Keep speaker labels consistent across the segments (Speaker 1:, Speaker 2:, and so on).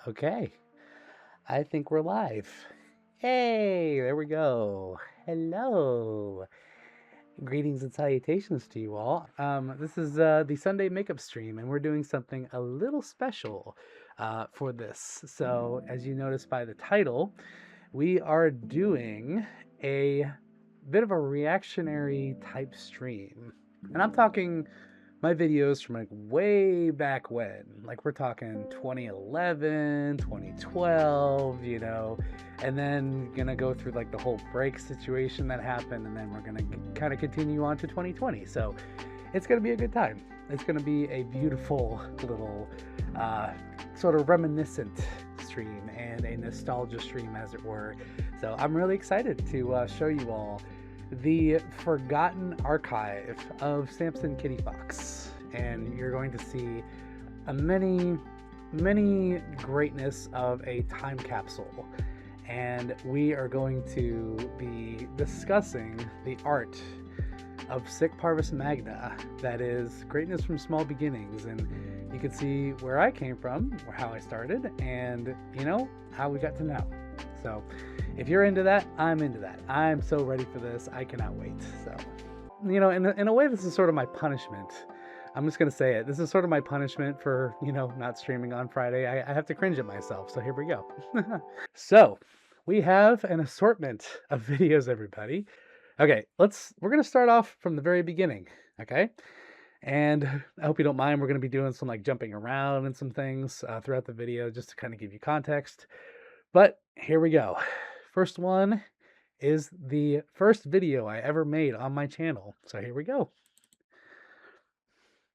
Speaker 1: Okay, I think we're live. Hey, there we go. Hello. Greetings and salutations to you all. This is the Sunday makeup stream, and we're doing something a little special for this. So, as you notice by the title, we are doing a bit of a reactionary type stream. And I'm talking my videos from like way back when, like we're talking 2011, 2012, and then gonna go through like the whole break situation that happened, and then we're gonna kind of continue on to 2020. So it's gonna be a good time. It's gonna be a beautiful little sort of reminiscent stream and a nostalgia stream, as it were. So I'm really excited to show you all the forgotten archive of Samson Kitty Fox, and you're going to see a many greatness of a time capsule, and we are going to be discussing the art of sick Parvis Magna, that is greatness from small beginnings. And you can see where I came from, or how I started, and how we got to now. So if you're into that, I'm into that. I'm so ready for this. I cannot wait. So, in a way, this is sort of my punishment. I'm just going to say it. This is sort of my punishment for, not streaming on Friday. I have to cringe at myself. So here we go. So we have an assortment of videos, everybody. Okay, we're going to start off from the very beginning. Okay. And I hope you don't mind. We're going to be doing some like jumping around and some things throughout the video just to kind of give you context. But here we go. First one is the first video I ever made on my channel. So here we go.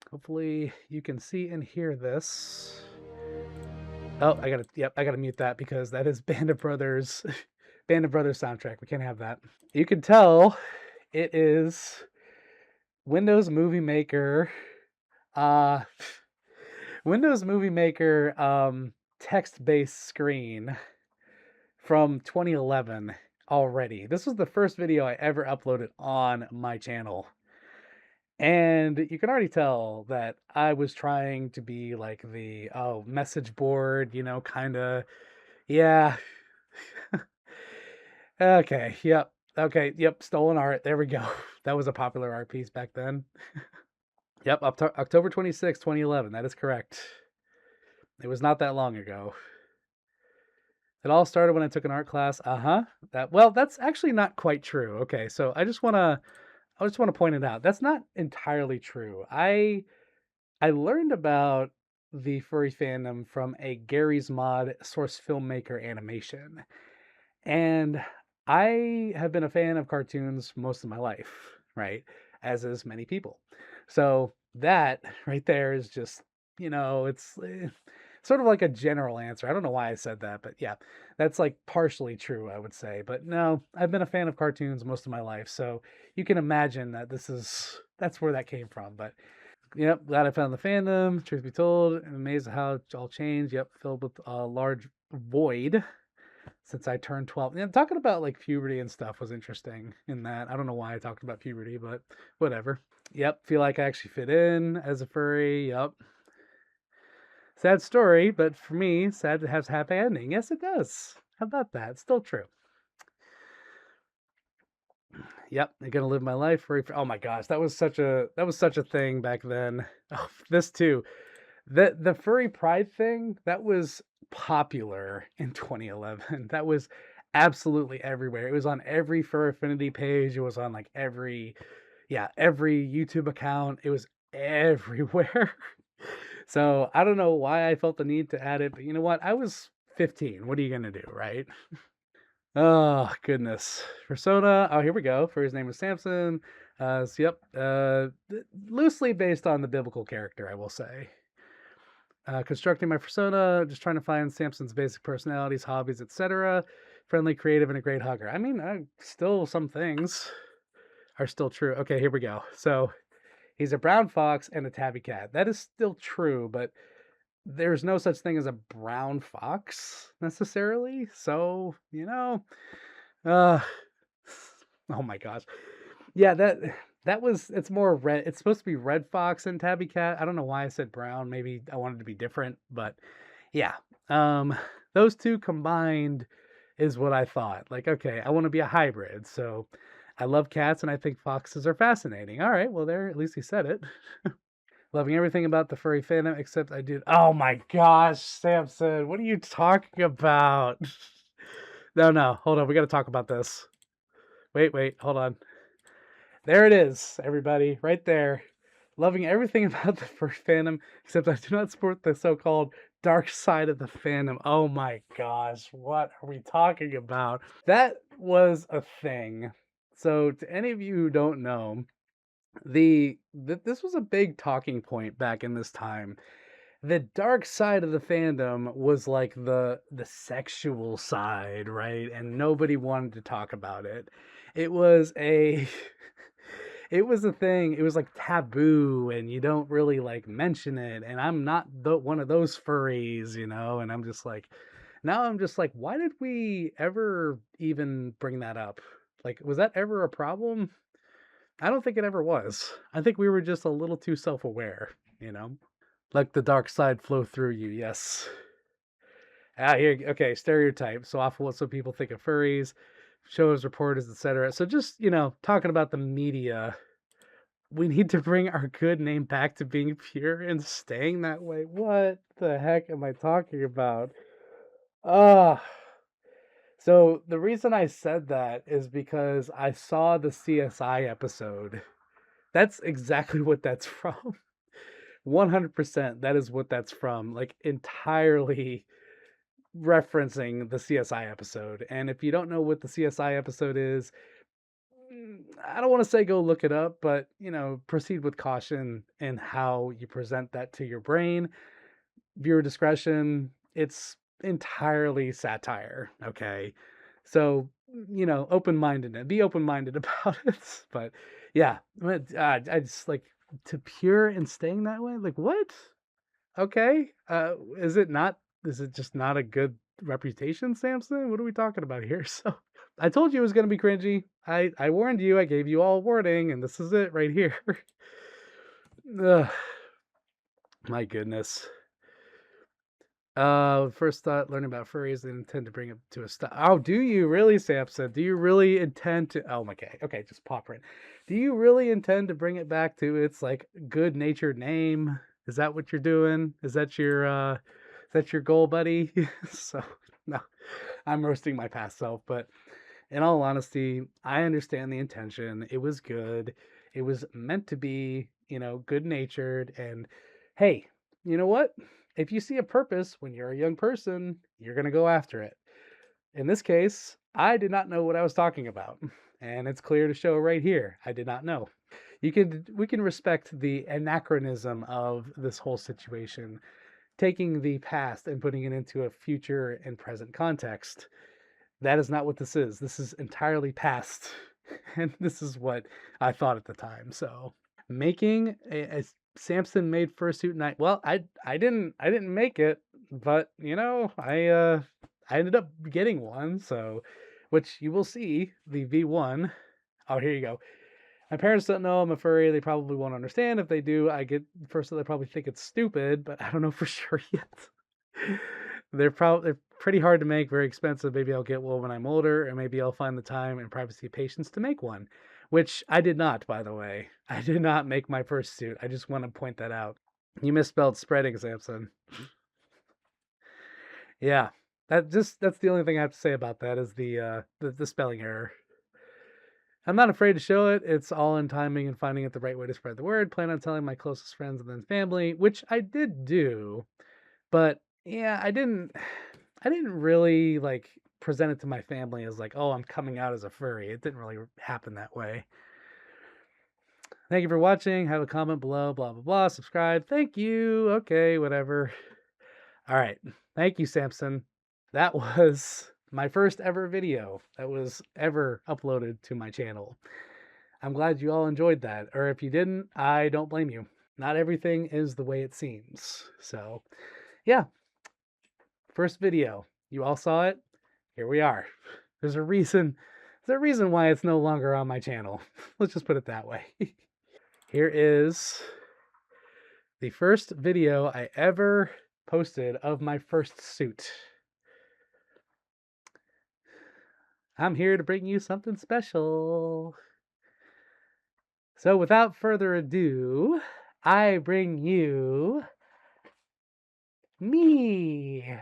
Speaker 1: Hopefully you can see and hear this. Oh, I gotta mute that because that is Band of Brothers soundtrack. We can't have that. You can tell it is Windows Movie Maker text-based screen from 2011 already. This was the first video I ever uploaded on my channel. And you can already tell that I was trying to be like the message board, kind of. Yeah. Okay, yep. Okay, yep, stolen art. There we go. That was a popular art piece back then. Yep, October 26, 2011. That is correct. It was not that long ago. It all started when I took an art class. That's actually not quite true. Okay, so I just want to point it out. That's not entirely true. I learned about the furry fandom from a Gary's Mod source filmmaker animation. And I have been a fan of cartoons most of my life, right? As is many people. So that right there is just, it's sort of like a general answer. I don't know why I said that, but yeah, that's like partially true, I would say. But no, I've been a fan of cartoons most of my life. So you can imagine that that's where that came from. But yep, glad I found the fandom. Truth be told, I'm amazed at how it all changed. Yep, filled with a large void since I turned 12. Yeah, talking about like puberty and stuff was interesting in that. I don't know why I talked about puberty, but whatever. Yep, feel like I actually fit in as a furry. Yep. Sad story, but for me, sad it has happy ending. Yes, it does. How about that? It's still true. Yep, I'm gonna live my life furry. Oh my gosh, that was such a thing back then. Oh, this too. The furry pride thing, that was popular in 2011. That was absolutely everywhere. It was on every fur affinity page. It was on like every YouTube account. It was everywhere. So I don't know why I felt the need to add it, but you know what? I was 15. What are you gonna do, right? Oh goodness. Persona. Oh, here we go. For his name was Samson. Loosely based on the biblical character, I will say. Constructing my persona, just trying to find Samson's basic personalities, hobbies, etc. Friendly, creative, and a great hugger. I mean, still some things are still true. Okay, here we go. So he's a brown fox and a tabby cat. That is still true, but there's no such thing as a brown fox necessarily. So, uh, oh my gosh. Yeah, it's more red. It's supposed to be red fox and tabby cat. I don't know why I said brown. Maybe I wanted to be different, but Yeah. Um, those two combined is what I thought. Like, okay, I want to be a hybrid. So I love cats and I think foxes are fascinating. All right, well, there, at least he said it. Loving everything about the furry fandom except I did. Oh my gosh, Samson, what are you talking about? No, no, hold on. We got to talk about this. Wait, hold on. There it is, everybody, right there. Loving everything about the furry fandom except I do not support the so called dark side of the fandom. Oh my gosh, what are we talking about? That was a thing. So, to any of you who don't know, this was a big talking point back in this time. The dark side of the fandom was like the sexual side, right? And nobody wanted to talk about it. It was a it was a thing. It was like taboo and you don't really like mention it. And I'm not one of those furries, and I'm just like, why did we ever even bring that up? Like, was that ever a problem? I don't think it ever was. I think we were just a little too self-aware, you know? Let the dark side flow through you, yes. Ah, here, okay, stereotype. So often what some people think of furries, shows, reporters, etc. So just, talking about the media, we need to bring our good name back to being pure and staying that way. What the heck am I talking about? Ah. So the reason I said that is because I saw the CSI episode. That's exactly what that's from. 100% that is what that's from. Like entirely referencing the CSI episode. And if you don't know what the CSI episode is, I don't want to say go look it up, but proceed with caution in how you present that to your brain. Viewer discretion, it's entirely satire, okay? So, open-minded, be open-minded about it. But yeah, I just like to pure and staying that way. Like what? Okay. Is it just not a good reputation, Samson? What are we talking about here? So I told you it was gonna be cringy. I warned you, I gave you all warning, and this is it right here. Ugh, my goodness. First thought, learning about furries, they intend to bring it to a stop. Oh, do you really, Samson? Do you really intend to? Oh my god. Okay, just pop right. Do you really intend to bring it back to its like good-natured name? Is that what you're doing? Is that your goal, buddy? So no, I'm roasting my past self, but in all honesty, I understand the intention. It was good. It was meant to be, good natured. And hey, you know what? If you see a purpose when you're a young person, you're going to go after it. In this case, I did not know what I was talking about. And it's clear to show right here. I did not know. We can respect the anachronism of this whole situation, taking the past and putting it into a future and present context. That is not what this is. This is entirely past. And this is what I thought at the time. So making a Samson made fursuit night. Well, I didn't make it, but I ended up getting one. So, which you will see the V1. Oh, here you go. My parents don't know I'm a furry. They probably won't understand. If they do, they probably think it's stupid, but I don't know for sure yet. They're pretty hard to make, very expensive. Maybe I'll get one when I'm older, or maybe I'll find the time and privacy patience to make one, which I did not, by the way. I did not make my first suit. I just want to point that out. You misspelled spreading, Samson. Yeah, that's the only thing I have to say about that is the spelling error. I'm not afraid to show it. It's all in timing and finding it the right way to spread the word. Plan on telling my closest friends and then family, which I did do. But yeah, I didn't really like present it to my family as like, oh, I'm coming out as a furry. It didn't really happen that way. Thank you for watching. Have a comment below, blah blah blah. Subscribe. Thank you. Okay, whatever. All right. Thank you, Samson. That was my first ever video that was ever uploaded to my channel. I'm glad you all enjoyed that. Or if you didn't, I don't blame you. Not everything is the way it seems. So, yeah, first video. You all saw it. Here we are. There's a reason. There's a reason why it's no longer on my channel. Let's just put it that way. Here is the first video I ever posted of my first suit. I'm here to bring you something special. So without further ado, I bring you me.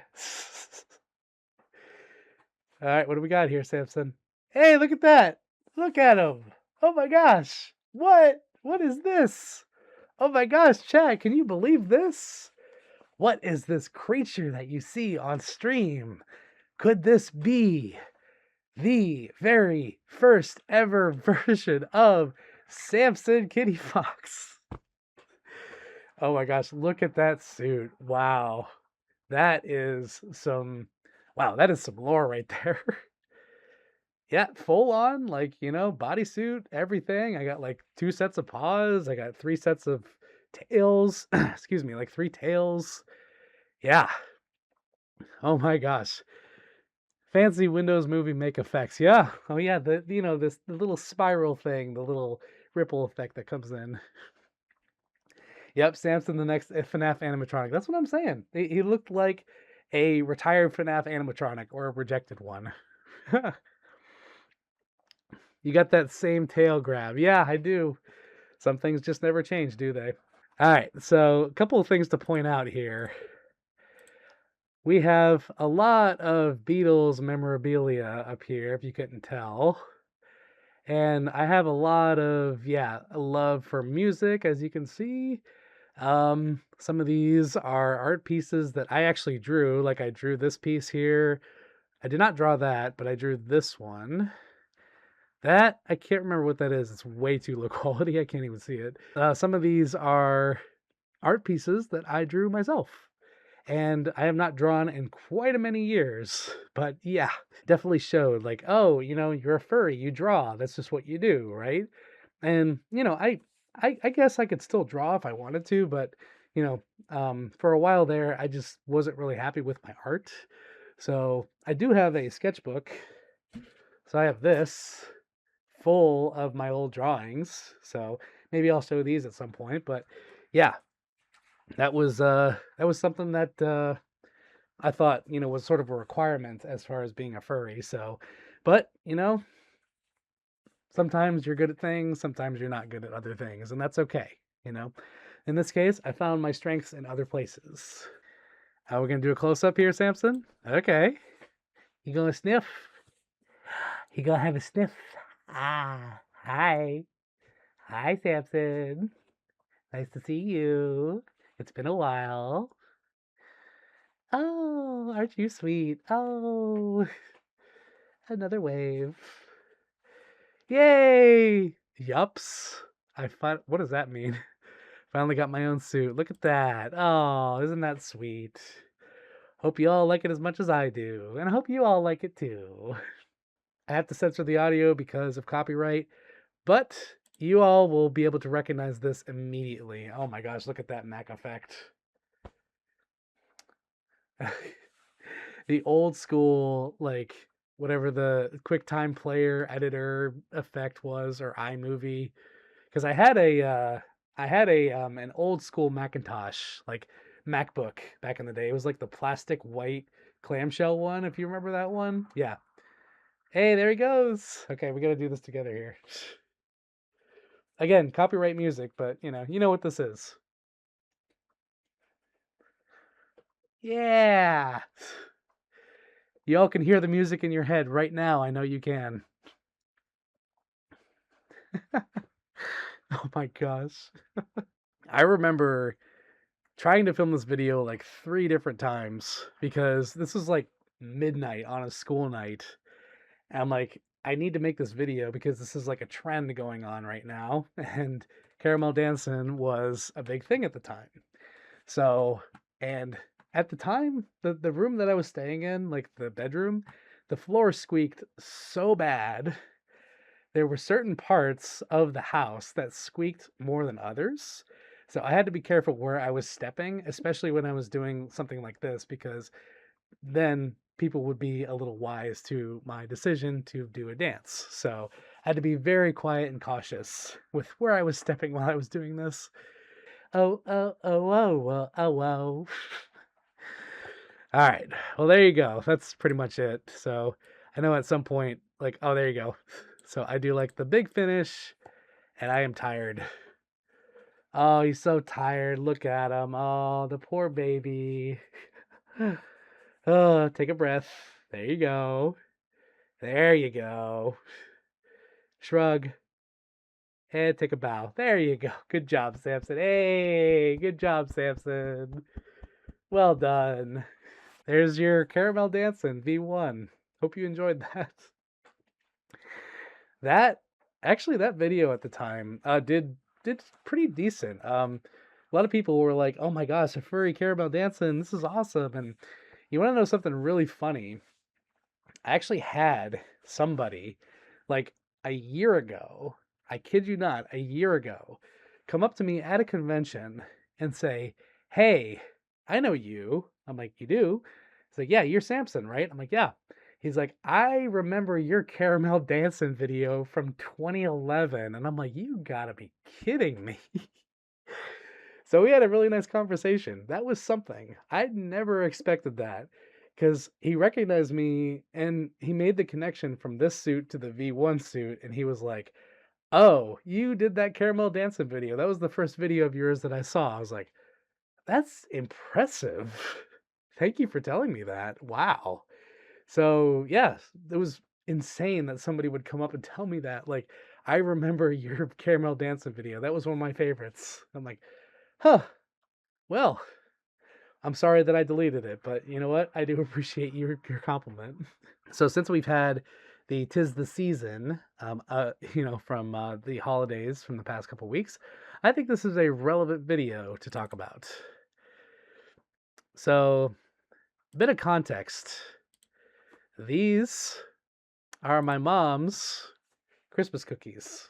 Speaker 1: All right, what do we got here, Samson? Hey, look at that. Look at him. Oh my gosh. What? What is this? Oh my gosh, Chad, can you believe this? What is this creature that you see on stream? Could this be the very first ever version of Samson Kitty Fox? Oh my gosh, look at that suit. Wow. That is some that is some lore right there. Yeah, full on, like, bodysuit, everything. I got like 2 sets of paws. I got 3 sets of tails. Excuse me, like 3 tails. Yeah. Oh my gosh. Fancy Windows Movie make effects. Yeah. Oh yeah, the little spiral thing, the little ripple effect that comes in. Yep, Samson the next FNAF animatronic. That's what I'm saying. He looked like a retired FNAF animatronic or a rejected one. You got that same tail grab. Yeah, I do. Some things just never change, do they? All right, so a couple of things to point out here. We have a lot of Beatles memorabilia up here, if you couldn't tell. And I have a lot of, a love for music, as you can see. Some of these are art pieces that I actually drew. Like I drew this piece here. I did not draw that, but I drew this one. That, I can't remember what that is. It's way too low quality. I can't even see it. Some of these are art pieces that I drew myself. And I have not drawn in quite a many years. But yeah, definitely showed like, oh, you're a furry, you draw. That's just what you do, right? And, I guess I could still draw if I wanted to, but, for a while there, I just wasn't really happy with my art. So I do have a sketchbook. So I have this full of my old drawings. So maybe I'll show these at some point. But yeah, that was something that I thought was sort of a requirement as far as being a furry. So, but sometimes you're good at things, sometimes you're not good at other things, and that's okay. You know, in this case, I found my strengths in other places. How are we gonna do a close up here, Samson? Okay, you gonna sniff? You gonna have a sniff? Ah, hi. Hi, Samson. Nice to see you. It's been a while. Oh, aren't you sweet? Oh, another wave. Yay! Yups. What does that mean? Finally got my own suit. Look at that. Oh, isn't that sweet? Hope you all like it as much as I do. And I hope you all like it too. I have to censor the audio because of copyright, but you all will be able to recognize this immediately. Oh my gosh, look at that Mac effect. The old school, like, whatever the QuickTime Player editor effect was, or iMovie. Because I had a an old school Macintosh, like MacBook back in the day. It was like the plastic white clamshell one, if you remember that one. Yeah. Hey, there he goes. Okay, we got to do this together here. Again, copyright music, but you know what this is. Yeah. Y'all can hear the music in your head right now. I know you can. Oh my gosh. I remember trying to film this video like 3 different times because this was like midnight on a school night. And I'm like, I need to make this video because this is like a trend going on right now. And caramel dancing was a big thing at the time. So, and at the time, the room that I was staying in, like the bedroom, the floor squeaked so bad. There were certain parts of the house that squeaked more than others. So I had to be careful where I was stepping, especially when I was doing something like this, because then people would be a little wise to my decision to do a dance. So I had to be very quiet and cautious with where I was stepping while I was doing this. Oh, oh, oh, oh, oh, oh, oh. All right. Well, there you go. That's pretty much it. So I know at some point, like, oh, there you go. So I do like the big finish, and I am tired. Oh, he's so tired. Look at him. Oh, the poor baby. Oh, take a breath. There you go. There you go. Shrug. And take a bow. There you go. Good job, Samson. Hey, good job, Samson. Well done. There's your caramel dancing V1. Hope you enjoyed that. That actually that video at the time did pretty decent. A lot of people were like, "Oh my gosh, a furry caramel dancing! This is awesome!" And you want to know something really funny? I actually had somebody like a year ago, I kid you not, a year ago, come up to me at a convention and say, "Hey, I know you." I'm like, "You do?" He's like, "Yeah, you're Samson, right?" I'm like, "Yeah." He's like, "I remember your caramel dancing video from 2011." And I'm like, "You gotta be kidding me." So we had a really nice conversation. That was something. I'd never expected that because he recognized me and he made the connection from this suit to the V1 suit. And he was like, "Oh, you did that caramel dancing video. That was the first video of yours that I saw." I was like, "That's impressive. Thank you for telling me that. Wow." So, yes, it was insane that somebody would come up and tell me that. Like, I remember your caramel dancing video. That was one of my favorites. I'm like, huh, well, I'm sorry that I deleted it, but you know what? I do appreciate your compliment. So since we've had the "Tis the Season," from the holidays from the past couple weeks, I think this is a relevant video to talk about. So, a bit of context. These are my mom's Christmas cookies.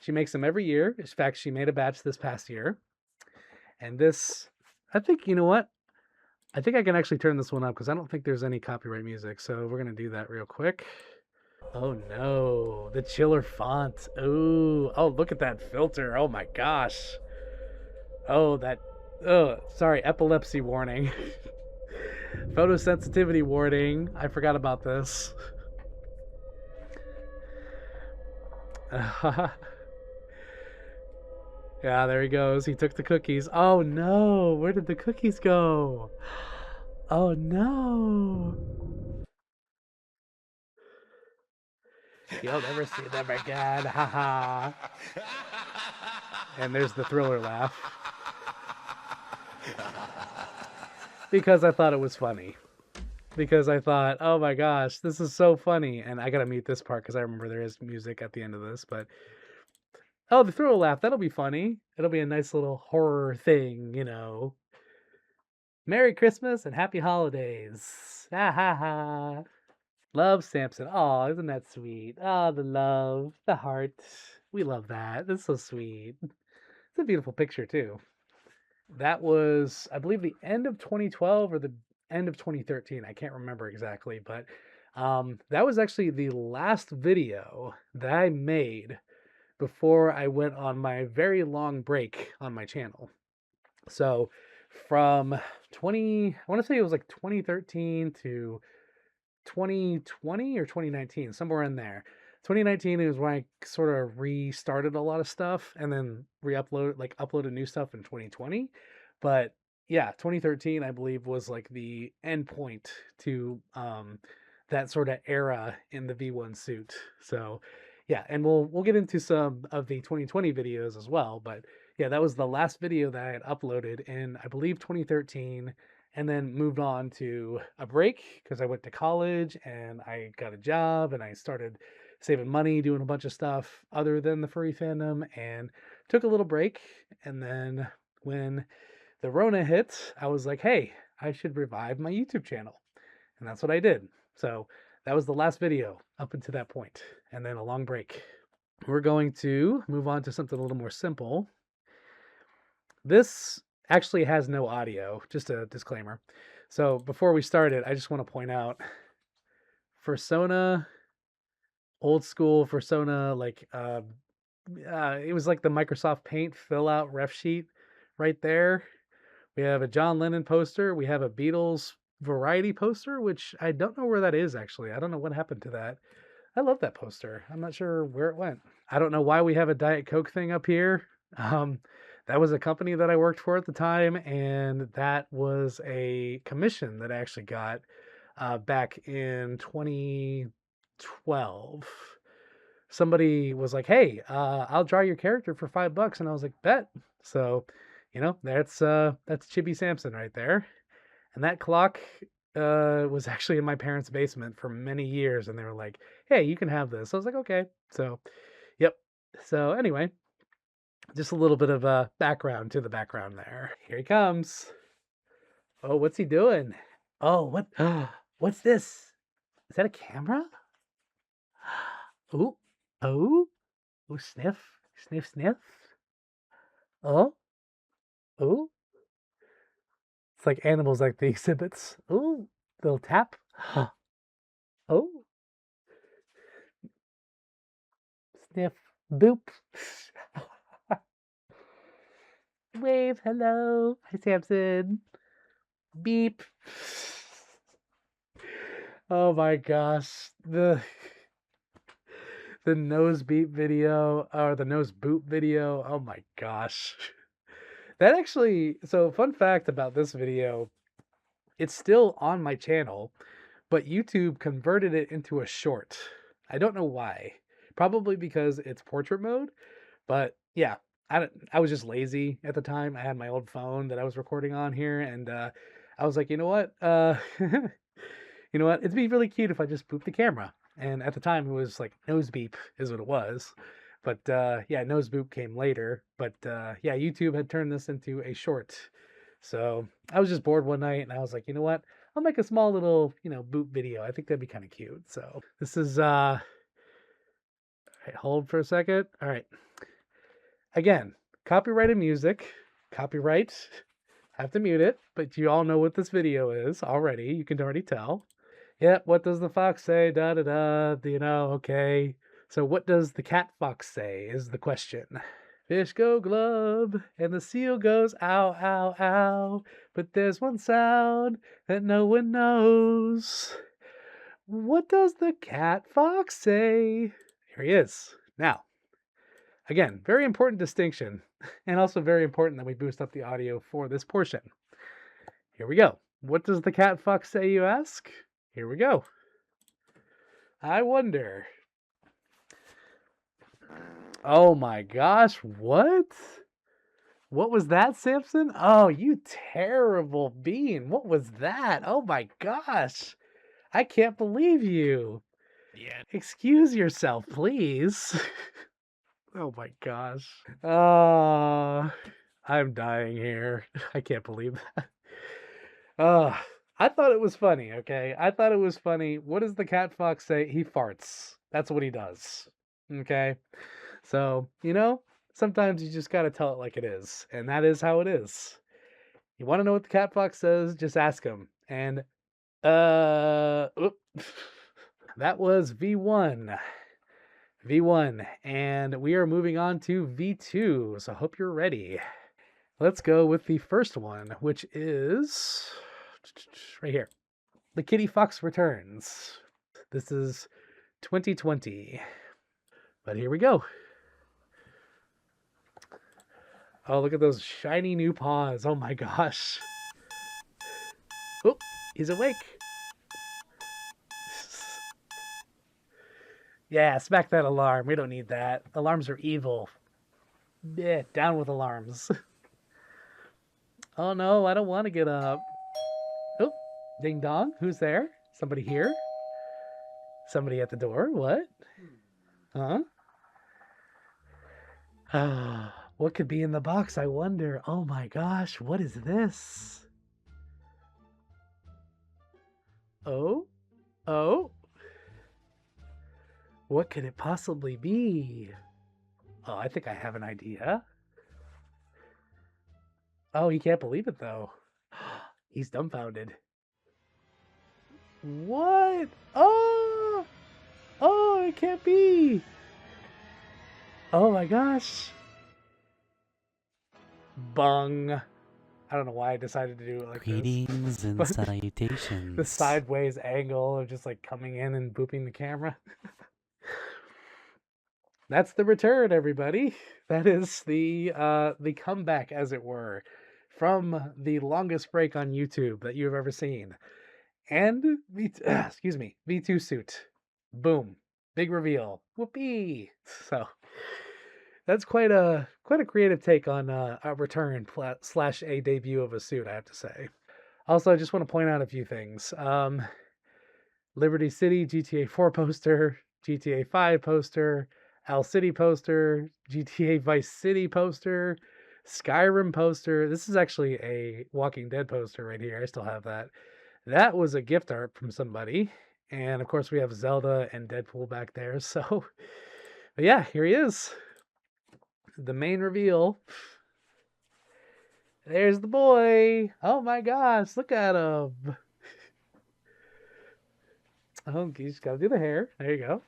Speaker 1: She makes them every year. In fact, she made a batch this past year. And this, I think, you know what? I think I can actually turn this one up because I don't think there's any copyright music. So we're going to do that real quick. Oh no, the chiller font. Oh, look at that filter. Oh my gosh. Oh, sorry, epilepsy warning. Photosensitivity warning. I forgot about this. Yeah, there he goes. He took the cookies. Oh no, where did the cookies go? Oh no. You'll never see them again. Haha. And there's the Thriller laugh. Because I thought it was funny. Because I thought, oh my gosh, this is so funny. And I gotta mute this part because I remember there is music at the end of this. But oh, the Thriller laugh, that'll be funny. It'll be a nice little horror thing, you know. Merry Christmas and Happy Holidays. Ha ha ha. Love Samson. Oh, isn't that sweet? Oh, the love, the heart. We love that. That's so sweet. It's a beautiful picture too. That was, I believe, the end of 2012 or the end of 2013. I can't remember exactly, but that was actually the last video that I made before I went on my very long break on my channel. So from 20, I want to say it was like 2013 to 2020 or 2019, somewhere in there. 2019 is when I sort of restarted a lot of stuff and then uploaded new stuff in 2020. But yeah, 2013 I believe was like the end point to that sort of era in the V1 suit. So yeah, and we'll get into some of the 2020 videos as well, but yeah, that was the last video that I had uploaded in I believe 2013, and then moved on to a break because I went to college and I got a job and I started saving money doing a bunch of stuff other than the furry fandom, and took a little break. And then when the Rona hit, I was like, hey, I should revive my YouTube channel. And that's what I did. So that was the last video up until that point, and then a long break. We're going to move on to something a little more simple. This actually has no audio, just a disclaimer. So before we started, I just want to point out Fursona, old school Fursona, it was like the Microsoft Paint fill out ref sheet right there We have a John Lennon poster. We have a Beatles variety poster, which I don't know where that is actually. I don't know what happened to that. I love that poster. I'm not sure where it went. I don't know why we have a Diet Coke thing up here. Um, that was a company that I worked for at the time, and that was a commission that I actually got back in 2012. Somebody was like, "Hey, I'll draw your character for $5," and I was like, "Bet." So, that's Chibi Sampson right there. And that clock was actually in my parents' basement for many years, and they were like, "Hey, you can have this." I was like, "Okay." So, yep. So anyway, just a little bit of background to the background there. Here he comes. Oh, what's he doing? Oh, what? What's this? Is that a camera? Oh, oh, oh, sniff, sniff, sniff. Oh, oh. It's like animals like the exhibits. Oh, little tap. Oh, sniff, boop. Wave, hello. Hi, Samson. Beep. Oh my gosh. The nose beep video or the nose boop video. Oh my gosh. That actually, so fun fact about this video, it's still on my channel, but YouTube converted it into a short. I don't know why. Probably because it's portrait mode, but yeah, I was just lazy at the time. I had my old phone that I was recording on here, and I was like, you know what? You know what? It'd be really cute if I just booped the camera. And at the time, it was like nose beep is what it was. But yeah, nose boop came later. But yeah, YouTube had turned this into a short. So I was just bored one night, and I was like, you know what? I'll make a small little, boop video. I think that'd be kind of cute. So this is hold for a second. All right. Again, copyrighted music. Copyright. Have to mute it, but you all know what this video is already. You can already tell. Yep, what does the fox say? Da da da. Okay. So, what does the cat fox say is the question. Fish go glub, and the seal goes ow, ow, ow. But there's one sound that no one knows. What does the cat fox say? Here he is. Now, again, very important distinction, and also very important that we boost up the audio for this portion. Here we go. What does the cat fox say, you ask? Here we go. I wonder. Oh my gosh, what? What was that, Samson? Oh, you terrible bean. What was that? Oh my gosh. I can't believe you.
Speaker 2: Yeah.
Speaker 1: Excuse yourself, please. Oh my gosh. Oh, I'm dying here. I can't believe that. Oh, I thought it was funny, okay? I thought it was funny. What does the cat fox say? He farts. That's what he does. Okay? So, sometimes you just gotta tell it like it is. And that is how it is. You wanna know what the cat fox says? Just ask him. And, oop. That was V1. V1. And we are moving on to V2. So I hope you're ready. Let's go with the first one, which is right here. The Kitty Fox Returns. This is 2020. But here we go. Oh, look at those shiny new paws. Oh my gosh. Oh, he's awake. Yeah, smack that alarm. We don't need that. Alarms are evil. Yeah, down with alarms. Oh no, I don't want to get up. Oh, ding dong. Who's there? Somebody here? Somebody at the door? What? Huh? What could be in the box, I wonder? Oh my gosh, what is this? Oh? Oh? What could it possibly be? Oh, I think I have an idea. Oh, he can't believe it though. He's dumbfounded. What? Oh! Oh, it can't be! Oh my gosh. Bung. I don't know why I decided to do it like this,
Speaker 2: Greetings and
Speaker 1: but the
Speaker 2: salutations.
Speaker 1: sideways angle of just like coming in and booping the camera. That's the return, everybody. That is the comeback, as it were, from the longest break on YouTube that you've ever seen. And excuse me, V2 suit. Boom. Big reveal. Whoopee. So that's quite a creative take on a return slash a debut of a suit, I have to say. Also, I just want to point out a few things. Liberty City GTA 4 poster, GTA 5 poster, Al City poster, GTA Vice City poster, Skyrim poster. This is actually a Walking Dead poster right here. I still have that. That was a gift art from somebody. And of course, we have Zelda and Deadpool back there. So, but yeah, here he is. The main reveal. There's the boy. Oh my gosh, look at him. Oh, you just gotta do the hair. There you go.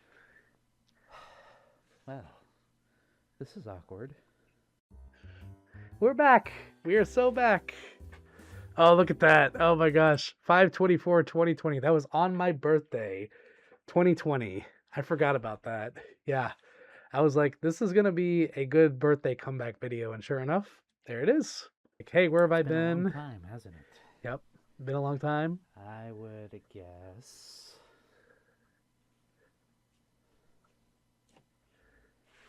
Speaker 2: Well, this is awkward.
Speaker 1: We're back. We are so back. Oh, look at that. Oh my gosh. 5/24/2020. That was on my birthday, 2020. I forgot about that. Yeah. I was like, this is going to be a good birthday comeback video. And sure enough, there it is. Like, hey, where have
Speaker 2: It's
Speaker 1: I
Speaker 2: been a long
Speaker 1: been?
Speaker 2: time, hasn't it?
Speaker 1: Yep. Been a long time.
Speaker 2: I would guess.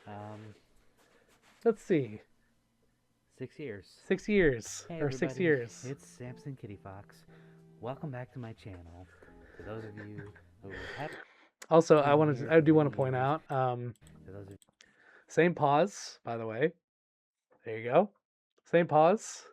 Speaker 2: Um,
Speaker 1: Let's see.
Speaker 2: 6 years.
Speaker 1: 6 years.
Speaker 2: Hey
Speaker 1: Or 6
Speaker 2: everybody,
Speaker 1: years.
Speaker 2: it's Samson Kitty Fox. Welcome back to my channel. For those of you who haven't
Speaker 1: Also,
Speaker 2: been here
Speaker 1: I
Speaker 2: for
Speaker 1: do want
Speaker 2: many
Speaker 1: to point
Speaker 2: years,
Speaker 1: out,
Speaker 2: for those of
Speaker 1: same pause, by the way. There you go. Same pause.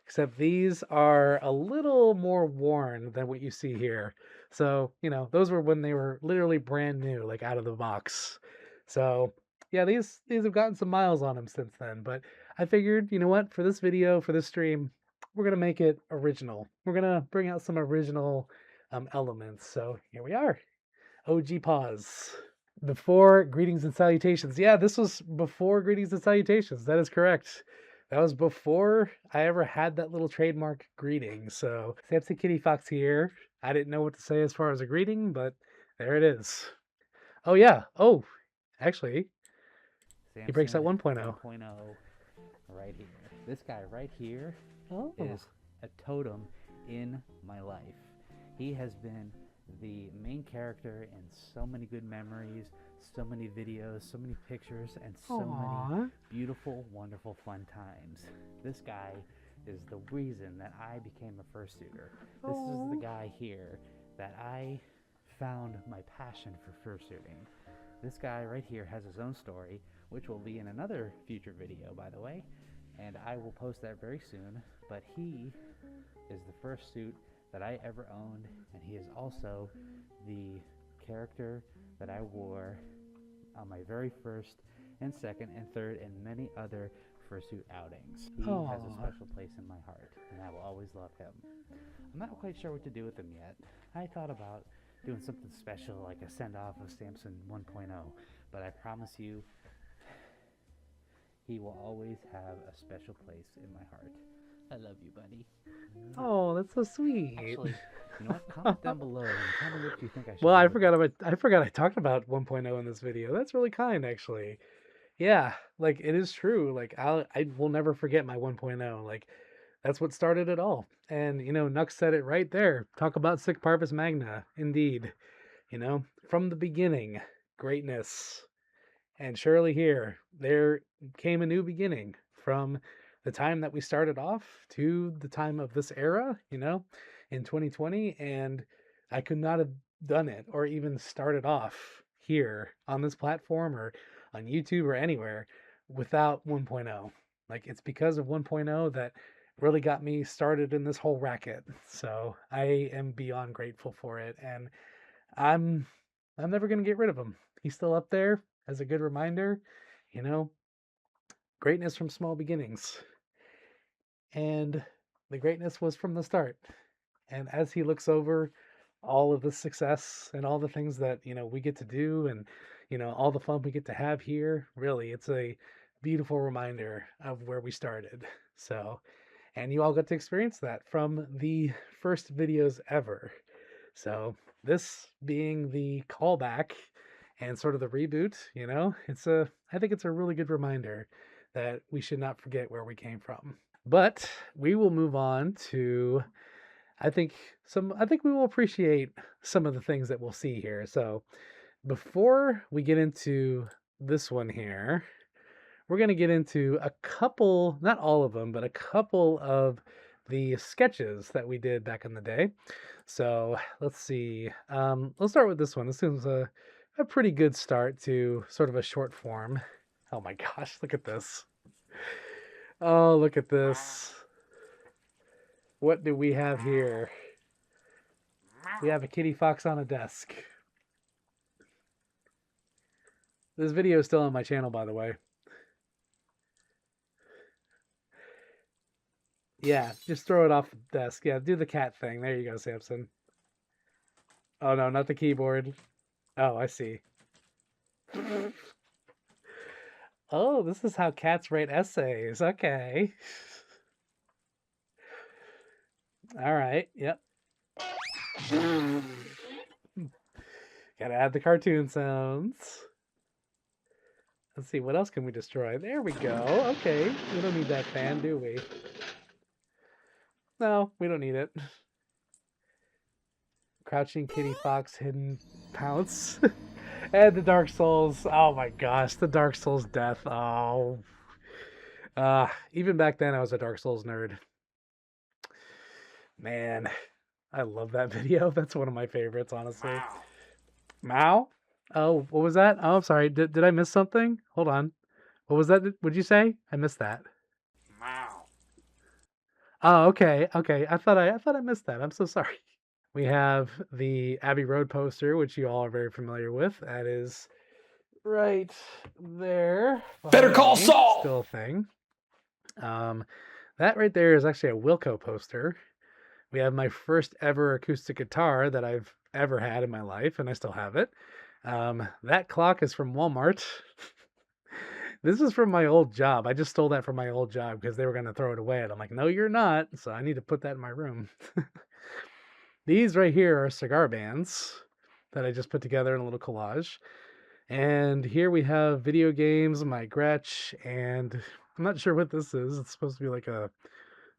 Speaker 1: Except these are a little more worn than what you see here. So, those were when they were literally brand new, like out of the box. So, yeah, these have gotten some miles on them since then. But I figured, you know what, for this video, for this stream, we're gonna make it original. We're gonna bring out some original elements. So here we are. OG pause. Before greetings and salutations. Yeah, this was before greetings and salutations. That is correct. That was before I ever had that little trademark greeting. So, Samson Kitty Fox here. I didn't know what to say as far as a greeting, but there it is. Oh, yeah. Oh, actually, he breaks
Speaker 2: Samson
Speaker 1: out 1.0.
Speaker 2: 1.0 right here. This guy right here
Speaker 1: Oh,
Speaker 2: is a totem in my life. He has been the main character in so many good memories, so many videos, so many pictures, and so many
Speaker 1: aw.
Speaker 2: beautiful, wonderful, fun times. This guy is the reason that I became a fursuiter. This is the
Speaker 1: Oh.
Speaker 2: guy here that I found my passion for fursuiting. This guy right here has his own story, which will be in another future video, by the way, and I will post that very soon. But he is the first suit that I ever owned, and he is also the character that I wore on my very first and second and third and many other fursuit outings. He has a
Speaker 1: Aw.
Speaker 2: special place in my heart, and I will always love him. I'm not quite sure what to do with him yet. I thought about doing something special like a send off of Samson 1.0, but I promise you he will always have a special place in my heart. I love you, buddy.
Speaker 1: Oh, that's so sweet.
Speaker 2: Actually, you know what? Comment down below and tell me what you think I should
Speaker 1: Well,
Speaker 2: do
Speaker 1: I
Speaker 2: with him.
Speaker 1: forgot I talked about 1.0 in this video. That's really kind, actually. Yeah, like it is true. Like I will never forget my 1.0. Like that's what started it all. And Nux said it right there. Talk about sick Parvis Magna. Indeed. From the beginning, greatness. And surely here, there came a new beginning from the time that we started off to the time of this era, in 2020. And I could not have done it or even started off here on this platform or on YouTube or anywhere without 1.0. Like it's because of 1.0 that really got me started in this whole racket. So I am beyond grateful for it. And I'm I'm never gonna get rid of him. He's still up there as a good reminder, you know, greatness from small beginnings. And the greatness was from the start. And as he looks over all of the success and all the things that, we get to do and, all the fun we get to have here, really, it's a beautiful reminder of where we started. So, And you all got to experience that from the first videos ever. So this being the callback and sort of the reboot, I think it's a really good reminder that we should not forget where we came from. But we will move on to I think I think we will appreciate some of the things that we'll see here. So before we get into this one here, we're going to get into a couple, not all of them, but a couple of the sketches that we did back in the day. So let's see. Let's start with this one. This seems a pretty good start to sort of a short form. Oh my gosh, look at this. Oh, look at this. What do we have here? We have a kitty fox on a desk. This video is still on my channel, by the way. Yeah, just throw it off the desk. Yeah, do the cat thing. There you go, Samson. Oh, no, not the keyboard. Oh, I see. Oh, this is how cats write essays. Okay. All right. Yep. Gotta add the cartoon sounds. Let's see, what else can we destroy? There we go. Okay. We don't need that fan, do we? No, we don't need it. Crouching kitty fox, hidden pounce. And the Dark Souls. Oh my gosh, the Dark Souls death. Oh. Even back then I was a Dark Souls nerd. Man, I love that video. That's one of my favorites, honestly. Mao? Oh, what was that? Oh, I'm sorry. Did I miss something? Hold on. What was that? What'd you say? I missed that.
Speaker 2: Wow.
Speaker 1: Oh, okay. Okay. I thought I missed that. I'm so sorry. We have the Abbey Road poster, which you all are very familiar with. That is right there.
Speaker 3: Better call
Speaker 1: me.
Speaker 3: Saul!
Speaker 1: Still a thing. That right there is actually a Wilco poster. We have my first ever acoustic guitar that I've ever had in my life, and I still have it. That clock is from Walmart. This is from my old job. I just stole that from my old job because they were going to throw it away. And I'm like, no, you're not. So I need to put that in my room. These right here are cigar bands that I just put together in a little collage. And here we have video games, my Gretsch, and I'm not sure what this is. It's supposed to be like a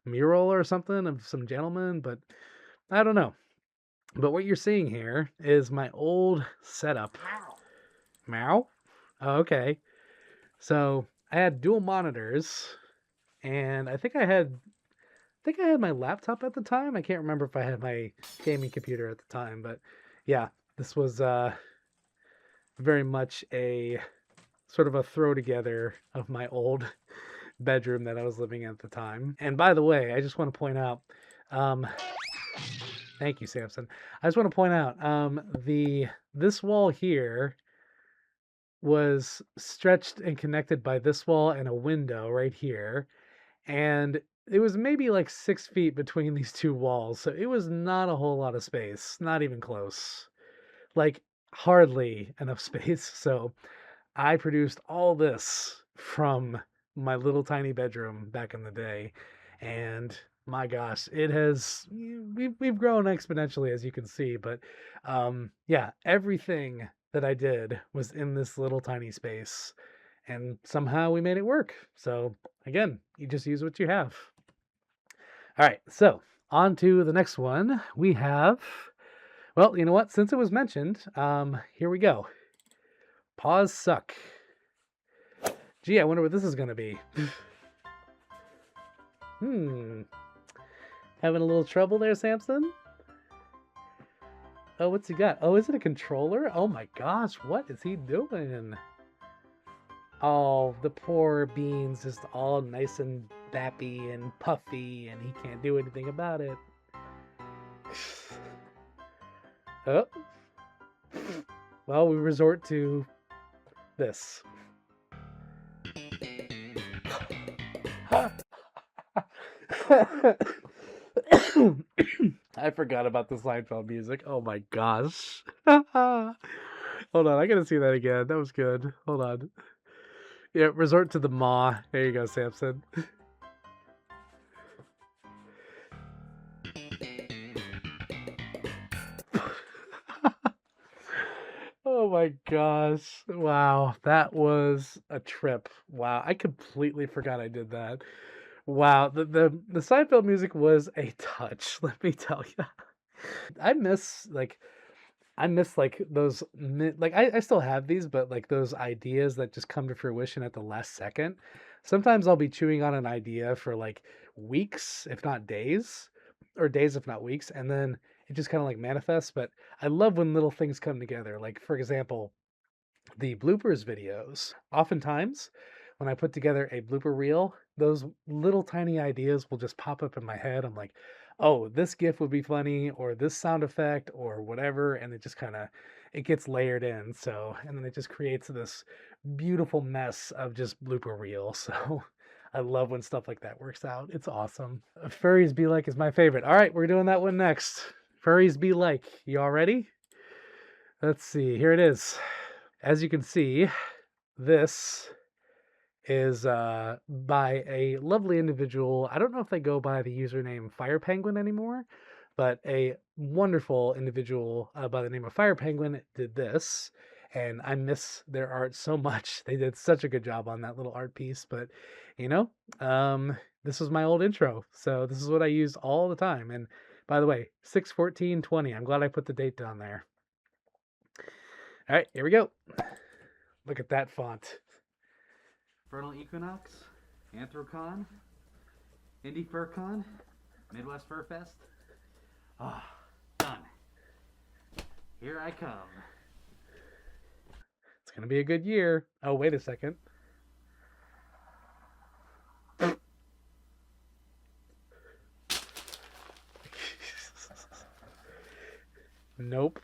Speaker 1: mural or something of some gentleman, but I don't know. But what you're seeing here is my old setup. Meow? Oh, okay. So I had dual monitors, and I think I had my laptop at the time. I can't remember if I had my gaming computer at the time, but yeah, this was very much a sort of a throw together of my old bedroom that I was living in at the time. And by the way, I just want to point out, thank you, Samson. I just want to point out, this wall here was stretched and connected by this wall and a window right here. And it was maybe like 6 feet between these two walls. So it was not a whole lot of space, not even close. Like hardly enough space. So I produced all this from my little tiny bedroom back in the day. And my gosh, we've grown exponentially, as you can see. But yeah, everything that I did was in this little tiny space. And somehow we made it work. So again, you just use what you have. All right, so on to the next one. We have, well, you know what? Since it was mentioned, here we go. Paws suck. Gee, I wonder what this is going to be. Having a little trouble there, Samson? Oh, what's he got? Oh, is it a controller? Oh my gosh, what is he doing? Oh, the poor Beans just all nice and bappy and puffy, and he can't do anything about it. Oh. Well, we resort to this. I forgot about the Seinfeld music. Oh my gosh. Hold on, I gotta see that again. That was good. Hold on. Yeah, resort to the maw. There you go, Samson. Oh my gosh. Wow, that was a trip. Wow, I completely forgot I did that. Wow, the Seinfeld music was a touch, let me tell you. I miss like I miss like those like I still have these, but like those ideas that just come to fruition at the last second. Sometimes I'll be chewing on an idea for like weeks, if not days, or days if not weeks, and then it just kind of like manifests. But I love when little things come together. Like for example, the bloopers videos. Oftentimes, when I put together a blooper reel, those little tiny ideas will just pop up in my head. I'm like, oh, this GIF would be funny, or this sound effect, or whatever, and it just kind of it gets layered in. So, and then it just creates this beautiful mess of just blooper reel. So. I love when stuff like that works out. It's awesome. Furries Be Like is my favorite. All right, we're doing that one next. Furries Be Like. You all ready? Let's see. Here it is. As you can see, this is by a lovely individual. I don't know if they go by the username Fire Penguin anymore, but a wonderful individual by the name of Fire Penguin did this. And I miss their art so much. They did such a good job on that little art piece. But, you know, this was my old intro. So this is what I use all the time. And by the way, 6/14/20. I'm glad I put the date down there. All right, here we go. Look at that font.
Speaker 2: Vernal Equinox, Anthrocon, Indy FurCon, Midwest Fur Fest. Ah, done. Here I come.
Speaker 1: It's going to be a good year. Oh, wait a second. Nope.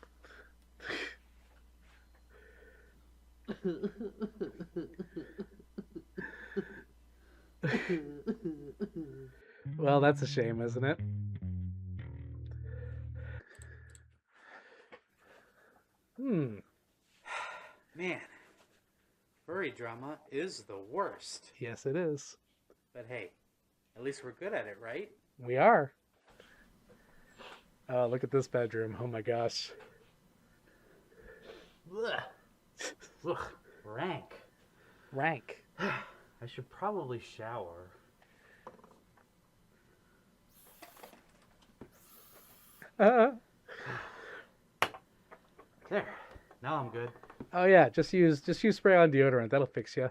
Speaker 1: Well, that's a shame, isn't it?
Speaker 2: Man, furry drama is the worst.
Speaker 1: Yes, it is.
Speaker 2: But hey, at least we're good at it, right?
Speaker 1: We are. Oh, look at this bedroom. Oh my gosh.
Speaker 2: Ugh. Ugh. Rank.
Speaker 1: Rank.
Speaker 2: I should probably shower.
Speaker 1: Uh,
Speaker 2: There. Now I'm good.
Speaker 1: oh yeah, just use spray on deodorant. That'll fix you.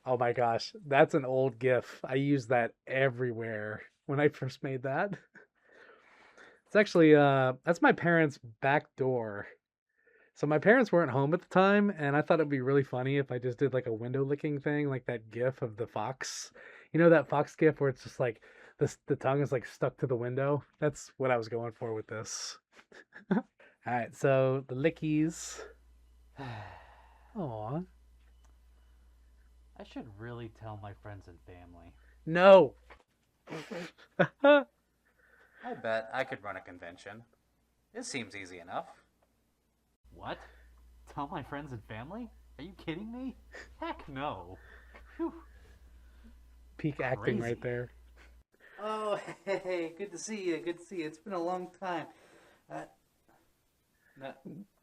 Speaker 1: Oh my gosh, that's an old GIF. I use that everywhere when I first made that. It's actually that's my parents' back door. So my parents weren't home at the time, and I thought it'd be really funny if I just did like a window licking thing, like that GIF of the fox. You know that fox GIF where it's just like the tongue is like stuck to the window. That's what I was going for with this. All right, so the lickies. Aw,
Speaker 2: I should really tell my friends and family.
Speaker 1: no.
Speaker 3: I bet I could run a convention. It seems easy enough.
Speaker 2: What? Tell my friends and family? Are you kidding me? Heck no. Whew.
Speaker 1: Peak acting right
Speaker 2: Crazy.
Speaker 1: there.
Speaker 3: Oh, hey, good to see you. Good to see you. It's been a long time. No,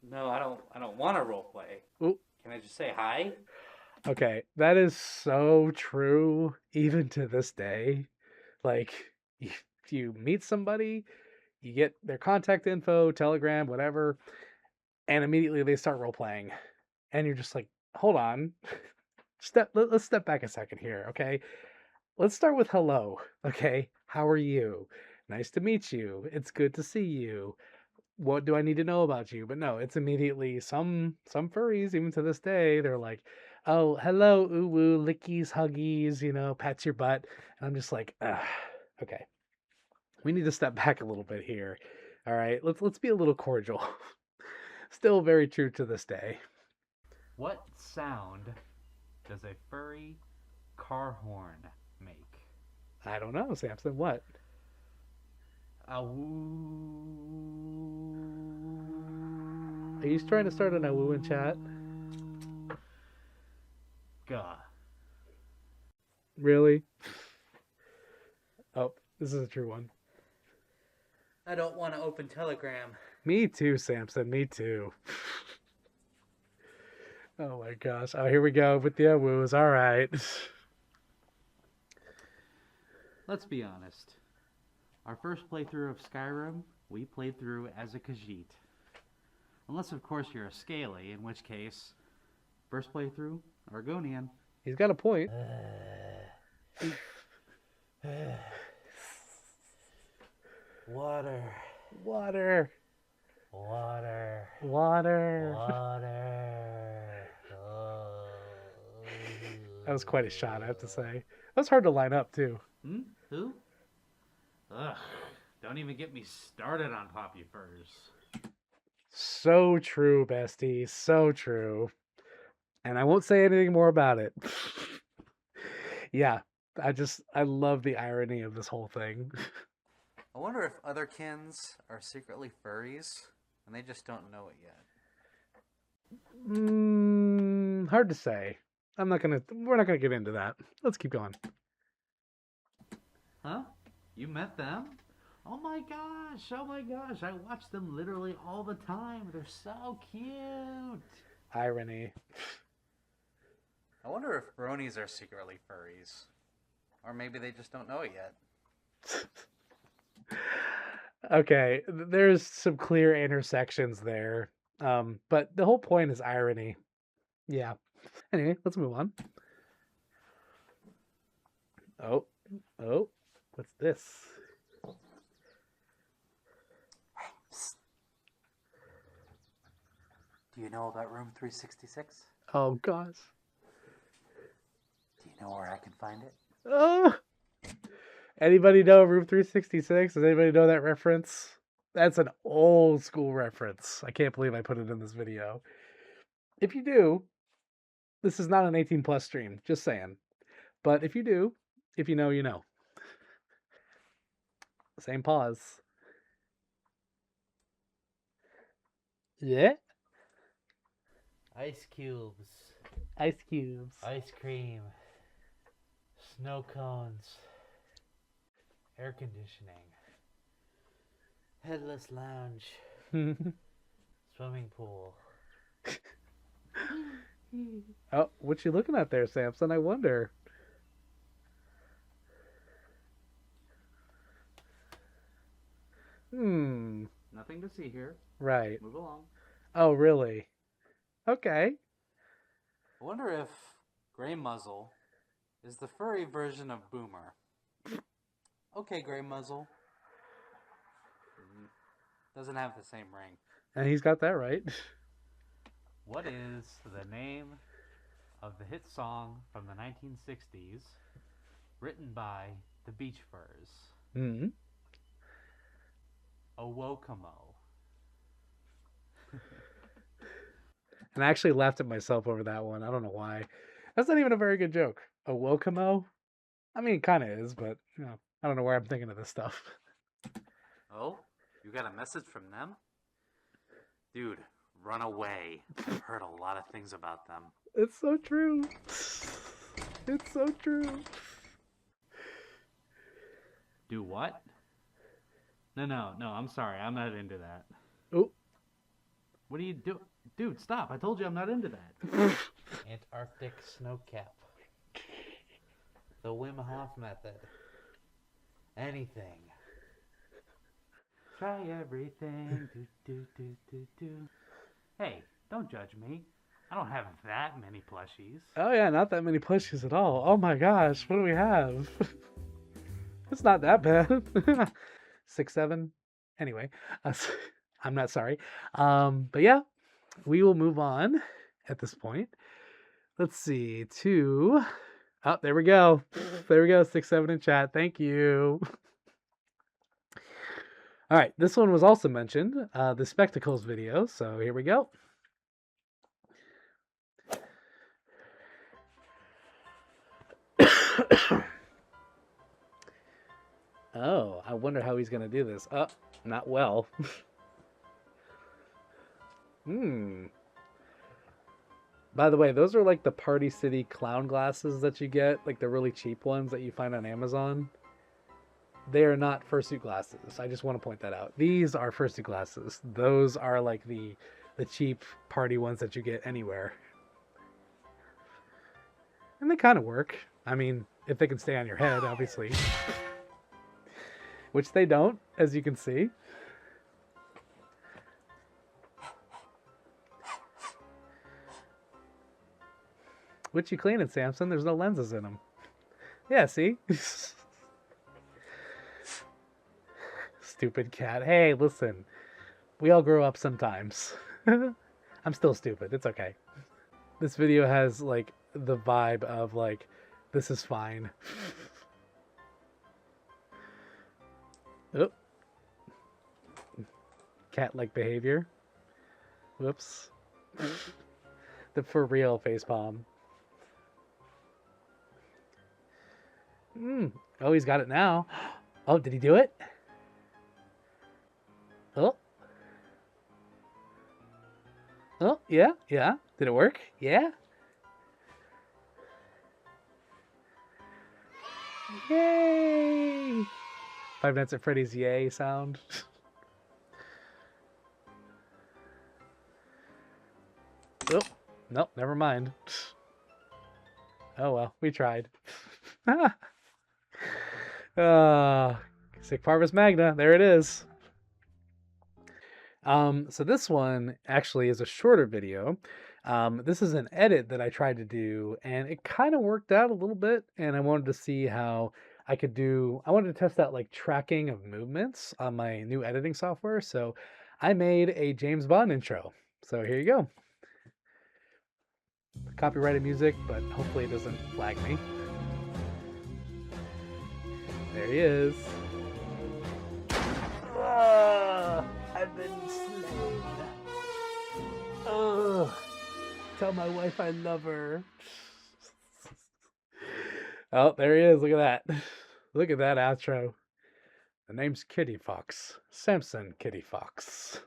Speaker 3: no, I don't want to role play.
Speaker 1: Ooh.
Speaker 3: Can I just say hi?
Speaker 1: Okay, that is so true, even to this day. Like, if you meet somebody, you get their contact info, Telegram, whatever, and immediately they start role playing, and you're just like, hold on, let's step back a second here, okay? Let's start with hello, okay? How are you? Nice to meet you. It's good to see you. What do I need to know about you? But no, it's immediately some furries, even to this day, they're like, oh, hello, ooh woo, lickies, huggies, pats your butt. And I'm just like, okay. We need to step back a little bit here. All right, let's be a little cordial. Still very true to this day.
Speaker 2: What sound does a furry car horn make?
Speaker 1: I don't know, Samson, what? Are you trying to start an awoo in chat?
Speaker 2: Gah.
Speaker 1: Really? Oh, this is a true one.
Speaker 3: I don't want to open Telegram.
Speaker 1: Me too, Samson, me too. Oh my gosh. Oh, here we go with the woos. All right.
Speaker 2: Let's be honest. Our first playthrough of Skyrim, we played through as a Khajiit. Unless, of course, you're a Scaly, in which case, first playthrough, Argonian.
Speaker 1: He's got a point.
Speaker 2: Water.
Speaker 1: Water.
Speaker 2: Water.
Speaker 1: Water.
Speaker 2: Water. Oh.
Speaker 1: That was quite a shot, I have to say. That was hard to line up, too.
Speaker 2: Who? Ugh. Don't even get me started on Poppy Furs.
Speaker 1: So true, bestie. So true. And I won't say anything more about it. Yeah, I love the irony of this whole thing.
Speaker 3: I wonder if other kins are secretly furries and they just don't know it yet.
Speaker 1: Hard to say. We're not gonna get into that. Let's keep going.
Speaker 2: Huh? You met them? Oh my gosh, I watch them literally all the time. They're so cute.
Speaker 1: Irony.
Speaker 3: I wonder if bronies are secretly furries. Or maybe they just don't know it yet.
Speaker 1: Okay, there's some clear intersections there. But the whole point is irony. Yeah. Anyway, let's move on. Oh, what's this?
Speaker 3: Do you know about room 366?
Speaker 1: Oh gosh.
Speaker 3: Do you know where I can find it?
Speaker 1: Oh. Anybody know Room 366? Does anybody know that reference? That's an old school reference. I can't believe I put it in this video. If you do, this is not an 18 plus stream, just saying. But if you do, if you know, you know. Same pause. Yeah.
Speaker 2: Ice cubes.
Speaker 1: Ice cubes.
Speaker 2: Ice cream. Snow cones. Air conditioning. Headless lounge. Swimming pool.
Speaker 1: Oh, what you looking at there, Samson? I wonder.
Speaker 2: Nothing to see here.
Speaker 1: Right.
Speaker 2: Move along.
Speaker 1: Oh, really? Okay.
Speaker 3: I wonder if Grey Muzzle is the furry version of Boomer. Okay, Grey Muzzle. Doesn't have the same ring.
Speaker 1: And he's got that right.
Speaker 2: What is the name of the hit song from the 1960s written by the Beach Furs?
Speaker 1: Mm-hmm.
Speaker 2: Owokomo.
Speaker 1: And I actually laughed at myself over that one. I don't know why. That's not even a very good joke. A Wokomo? I mean, it kind of is, but you know, I don't know where I'm thinking of this stuff.
Speaker 3: Oh? You got a message from them? Dude, run away. I've heard a lot of things about them.
Speaker 1: It's so true. It's so true.
Speaker 2: Do what? No, I'm sorry. I'm not into that.
Speaker 1: Oh.
Speaker 2: What do you do? Dude, stop. I told you I'm not into that. Antarctic snowcap. The Wim Hof method. Anything. Try everything. Do. Hey, don't judge me. I don't have that many plushies.
Speaker 1: Oh yeah, not that many plushies at all. Oh my gosh, what do we have? It's not that bad. 6, 7. Anyway, I'm not sorry. But yeah, we will move on at this point. Let's see, oh, there we go. There we go, 6, 7 in chat. Thank you. All right, this one was also mentioned, the spectacles video. So here we go. Oh, I wonder how he's gonna do this. Oh, not well. By the way, those are like the Party City clown glasses that you get, like the really cheap ones that you find on Amazon. They are not fursuit glasses. I just want to point that out. These are fursuit glasses. Those are like the cheap party ones that you get anywhere. And they kind of work. I mean, if they can stay on your head, obviously. Which they don't, as you can see. Which you cleaning, Samson? There's no lenses in them. Yeah, see? Stupid cat. Hey, listen. We all grow up sometimes. I'm still stupid. It's okay. This video has, like, the vibe of, like, this is fine. Oh. Cat-like behavior. Whoops. The for real facepalm. Oh, he's got it now. Oh, did he do it? Oh. Oh, yeah, yeah. Did it work? Yeah. Yay! Five Nights at Freddy's yay sound. Oh, nope, never mind. Oh well, we tried. Sick Parvis Magna, there it is. So this one actually is a shorter video. This is an edit that I tried to do, and it kind of worked out a little bit, and I wanted to see how I could do, I wanted to test out like tracking of movements on my new editing software, so I made a James Bond intro. So here you go. Copyrighted music, but hopefully it doesn't flag me. There he is. I've been slain. Tell my wife I love her. Oh, there he is. Look at that. Look at that outro. The name's Kitty Fox. Samson Kitty Fox.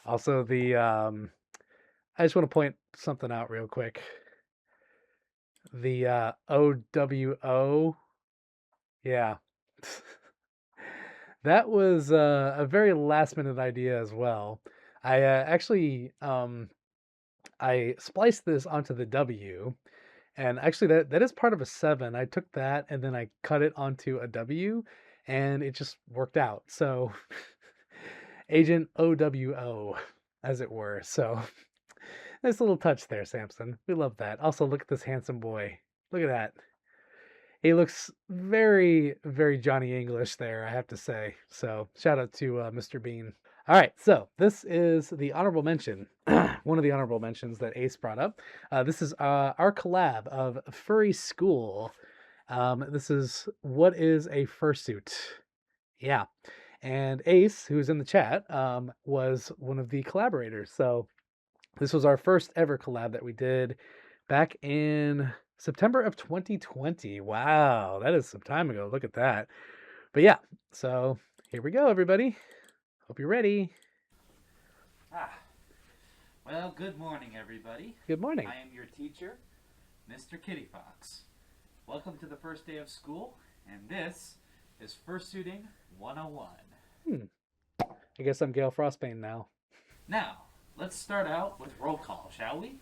Speaker 1: Also, the I just want to point something out real quick. The OWO. Yeah. That was a very last minute idea as well. I actually I spliced this onto the W, and actually that is part of a 7. I took that and then I cut it onto a W, and it just worked out. So Agent OWO, as it were. So nice little touch there, Samson. We love that. Also, look at this handsome boy. Look at that. He looks very, very Johnny English there, I have to say. So shout out to Mr. Bean. All right, so this is the honorable mention, one of the honorable mentions that Ace brought up. This is our collab of Furry School. This is What is a Fursuit? Yeah, and Ace, who's in the chat, was one of the collaborators. So this was our first ever collab that we did back in September of 2020. Wow, that is some time ago. Look at that. But yeah, so here we go, everybody. Hope you're ready.
Speaker 2: Well, good morning, everybody.
Speaker 1: Good morning.
Speaker 2: I am your teacher, Mr. Kitty Fox. Welcome to the first day of school, and this is Fursuiting 101.
Speaker 1: I guess I'm Gale Frostbane now.
Speaker 2: Now, let's start out with roll call, shall we?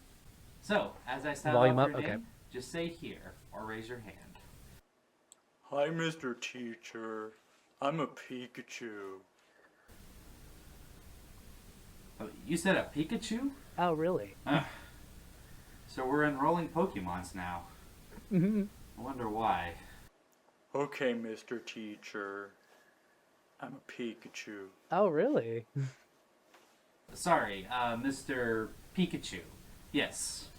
Speaker 2: So, as I sound
Speaker 1: Volume
Speaker 2: out
Speaker 1: up?
Speaker 2: your
Speaker 1: Okay.
Speaker 2: name, just say here or raise your hand.
Speaker 4: Hi, Mr. Teacher. I'm a Pikachu.
Speaker 2: Oh, you said a Pikachu?
Speaker 1: Oh, really?
Speaker 2: So we're enrolling Pokemons now.
Speaker 1: Mm-hmm.
Speaker 2: I wonder why.
Speaker 4: Okay, Mr. Teacher. I'm a Pikachu.
Speaker 1: Oh, really?
Speaker 2: Sorry, Mr. Pikachu. Yes.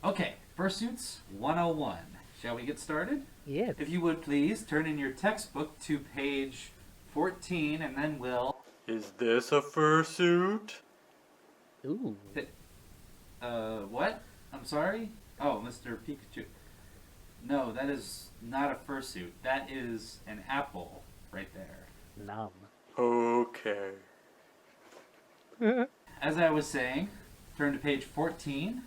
Speaker 2: Okay, Fursuits 101. Shall we get started?
Speaker 1: Yes.
Speaker 2: If you would please turn in your textbook to page 14, and then we'll...
Speaker 4: Is this a fursuit?
Speaker 1: Ooh.
Speaker 2: What? I'm sorry? Oh, Mr. Pikachu. No, that is not a fursuit. That is an apple right there.
Speaker 1: Numb.
Speaker 4: Okay.
Speaker 2: As I was saying, turn to page 14.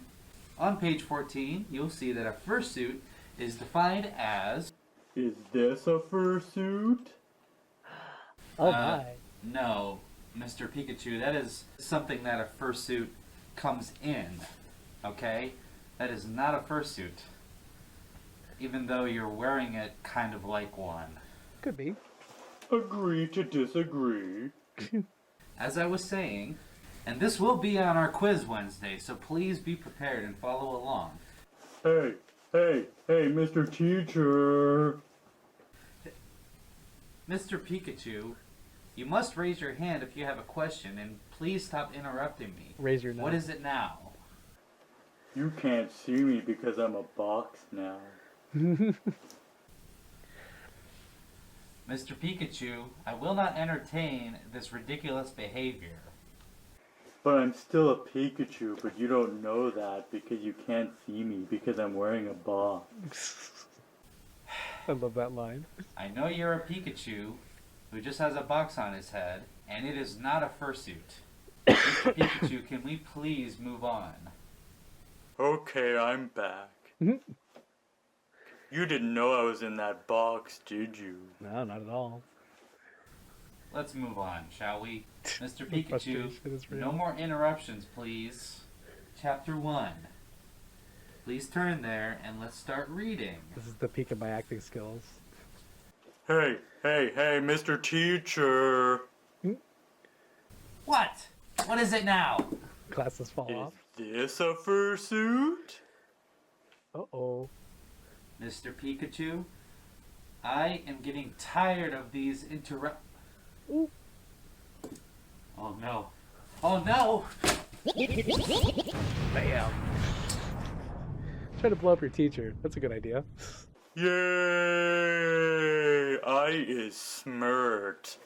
Speaker 2: On page 14, you'll see that a fursuit is defined as...
Speaker 4: Is this a fursuit?
Speaker 1: Oh, my.
Speaker 2: No, Mr. Pikachu, that is something that a fursuit comes in, okay? That is not a fursuit.
Speaker 3: even though you're wearing it kind of like one.
Speaker 1: Could be.
Speaker 4: Agree to disagree.
Speaker 3: As I was saying, and this will be on our quiz Wednesday, so please be prepared and follow along.
Speaker 4: Hey, Mr. Teacher.
Speaker 3: Mr. Pikachu, you must raise your hand if you have a question, and please stop interrupting me.
Speaker 1: Raise your nose.
Speaker 3: What is it now?
Speaker 4: You can't see me because I'm a box now.
Speaker 3: Mr. Pikachu, I will not entertain this ridiculous behavior.
Speaker 4: But I'm still a Pikachu, but you don't know that because you can't see me because I'm wearing a box.
Speaker 1: I love that line.
Speaker 3: I know you're a Pikachu who just has a box on his head, and it is not a fursuit. Mr. Pikachu, can we please move on?
Speaker 4: Okay, I'm back. You didn't know I was in that box, did you?
Speaker 1: No, not at all.
Speaker 3: Let's move on, shall we? Mr. Pikachu,
Speaker 1: frustration is real.
Speaker 3: no more interruptions, please. Chapter 1. Please turn there and let's start reading.
Speaker 1: This is the peak of my acting skills.
Speaker 4: Hey, Mr. Teacher.
Speaker 3: What? What is it now?
Speaker 1: Glasses fall
Speaker 4: Is
Speaker 1: off.
Speaker 4: this a fursuit?
Speaker 1: Uh-oh.
Speaker 3: Mr. Pikachu, I am getting tired of these
Speaker 1: Ooh.
Speaker 3: Oh no. Oh no!
Speaker 1: Bam. Try to blow up your teacher. That's a good idea.
Speaker 4: Yay! I is smart.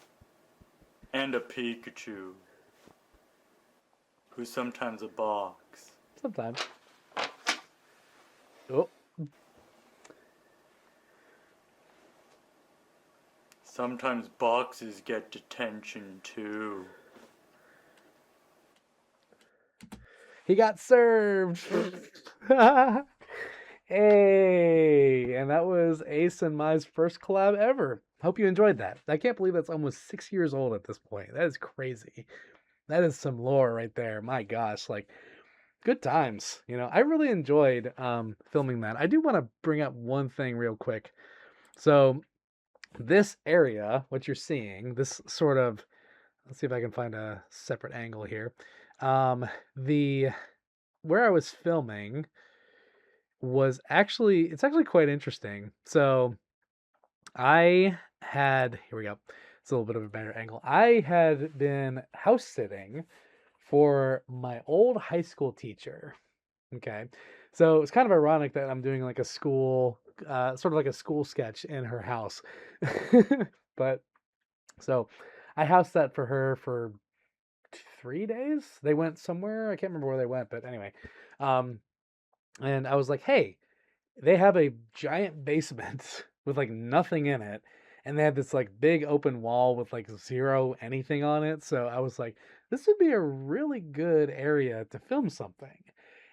Speaker 4: And a Pikachu. Who's sometimes a box.
Speaker 1: Sometimes. Oh.
Speaker 4: Sometimes boxes get detention too.
Speaker 1: He got served. Hey, and that was Ace and Mai's first collab ever. Hope you enjoyed that. I can't believe that's almost 6 years old at this point. That is crazy. That is some lore right there. My gosh, like good times. You know, I really enjoyed filming that. I do want to bring up one thing real quick. So this area, what you're seeing, this sort of, let's see if I can find a separate angle here. The where I was filming was it's actually quite interesting. So I had, here we go. It's a little bit of a better angle. I had been house sitting for my old high school teacher. Okay. So it's kind of ironic that I'm doing like a school, sort of like a school sketch in her house. But so I house sat for her for 3 days. They went somewhere. I can't remember where they went, but anyway. And I was like, hey, they have a giant basement with like nothing in it. And they had this like big open wall with like zero anything on it. So I was like, this would be a really good area to film something.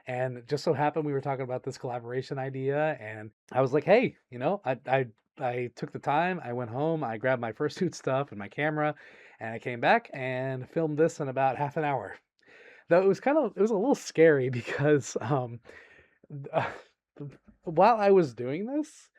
Speaker 1: And it just so happened we were talking about this collaboration idea. And I was like, hey, you know, I took the time. I went home. I grabbed my fursuit stuff and my camera. And I came back and filmed this in about half an hour. Though it was a little scary because while I was doing this,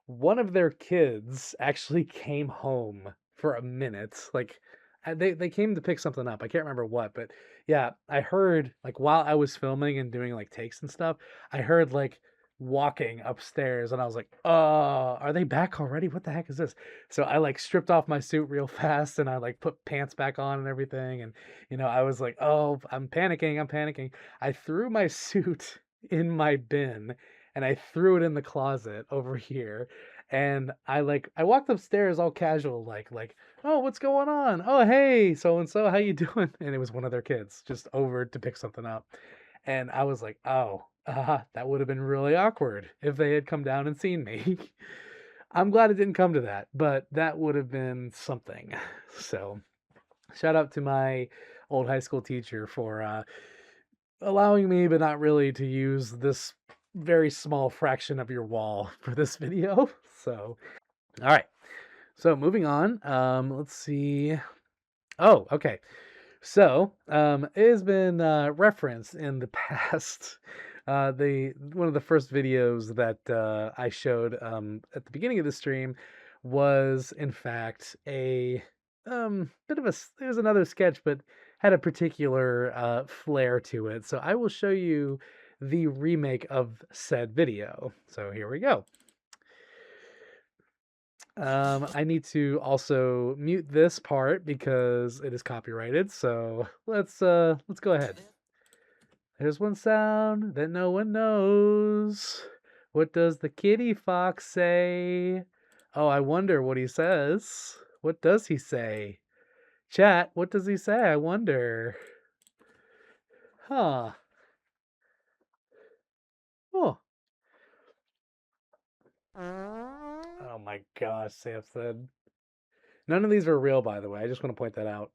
Speaker 1: one of their kids actually came home for a minute. Like they came to pick something up. I can't remember what, but yeah, I heard like while I was filming and doing like takes and stuff, I heard like walking upstairs and I was like, are they back already? What the heck is this? So I like stripped off my suit real fast and I like put pants back on and everything. And, you know, I was like, oh, I'm panicking. I threw my suit in my bin and I threw it in the closet over here. And I walked upstairs all casual, like, oh, what's going on? Oh, hey, so and so, how you doing? And it was one of their kids just over to pick something up. And I was like, oh, that would have been really awkward if they had come down and seen me. I'm glad it didn't come to that, but that would have been something. So, shout out to my old high school teacher for allowing me, but not really, to use this very small fraction of your wall for this video. So, all right. So, moving on. Let's see. Oh, okay. So, it has been referenced in the past The one of the first videos that I showed at the beginning of the stream was in fact a bit of a it was another sketch, but had a particular flair to it. So I will show you the remake of said video. So here we go. I need to also mute this part because it is copyrighted. So let's go ahead. There's one sound that no one knows. What does the kitty fox say? Oh, I wonder what he says. What does he say? Chat, what does he say? I wonder. Huh. Oh. Oh my gosh, Samson. None of these are real, by the way. I just want to point that out.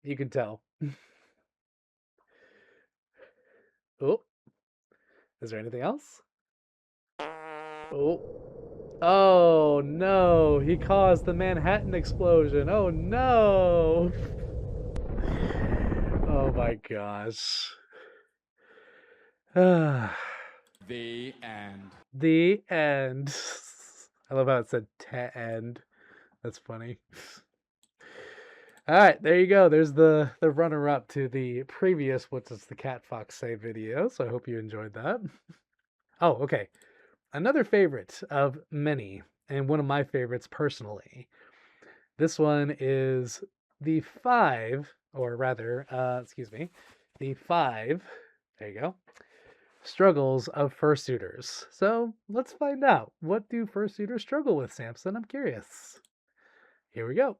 Speaker 1: You can tell. Oh. Is there anything else? Oh. Oh no, he caused the Manhattan explosion. Oh no. Oh my gosh.
Speaker 5: The end.
Speaker 1: The end. I love how it said end. That's funny. All right, there you go. There's the runner-up to the previous "What Does the Cat Fox Say" video. So I hope you enjoyed that. Oh, okay. Another favorite of many, and one of my favorites personally. This one is the 5, or rather, the 5. There you go. Struggles of fursuiters. So let's find out. What do fursuiters struggle with, Samson? I'm curious. Here we go.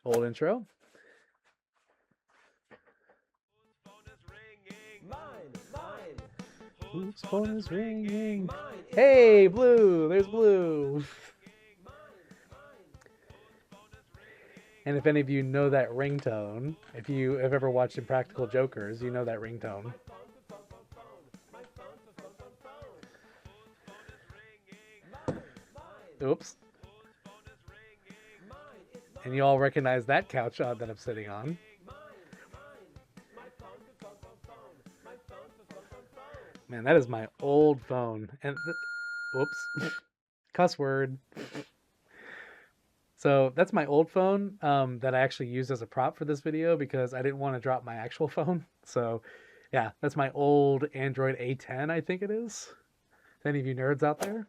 Speaker 1: Old intro. Whose phone is ringing? Hey, Blue! There's Blue! And if any of you know that ringtone, if you have ever watched Impractical Jokers, you know that ringtone. Oops. And you all recognize that couch that I'm sitting on. Man, that is my old phone. And whoops. Cuss word. So that's my old phone that I actually used as a prop for this video because I didn't want to drop my actual phone. So yeah, that's my old Android A10, I think it is. Any of you nerds out there?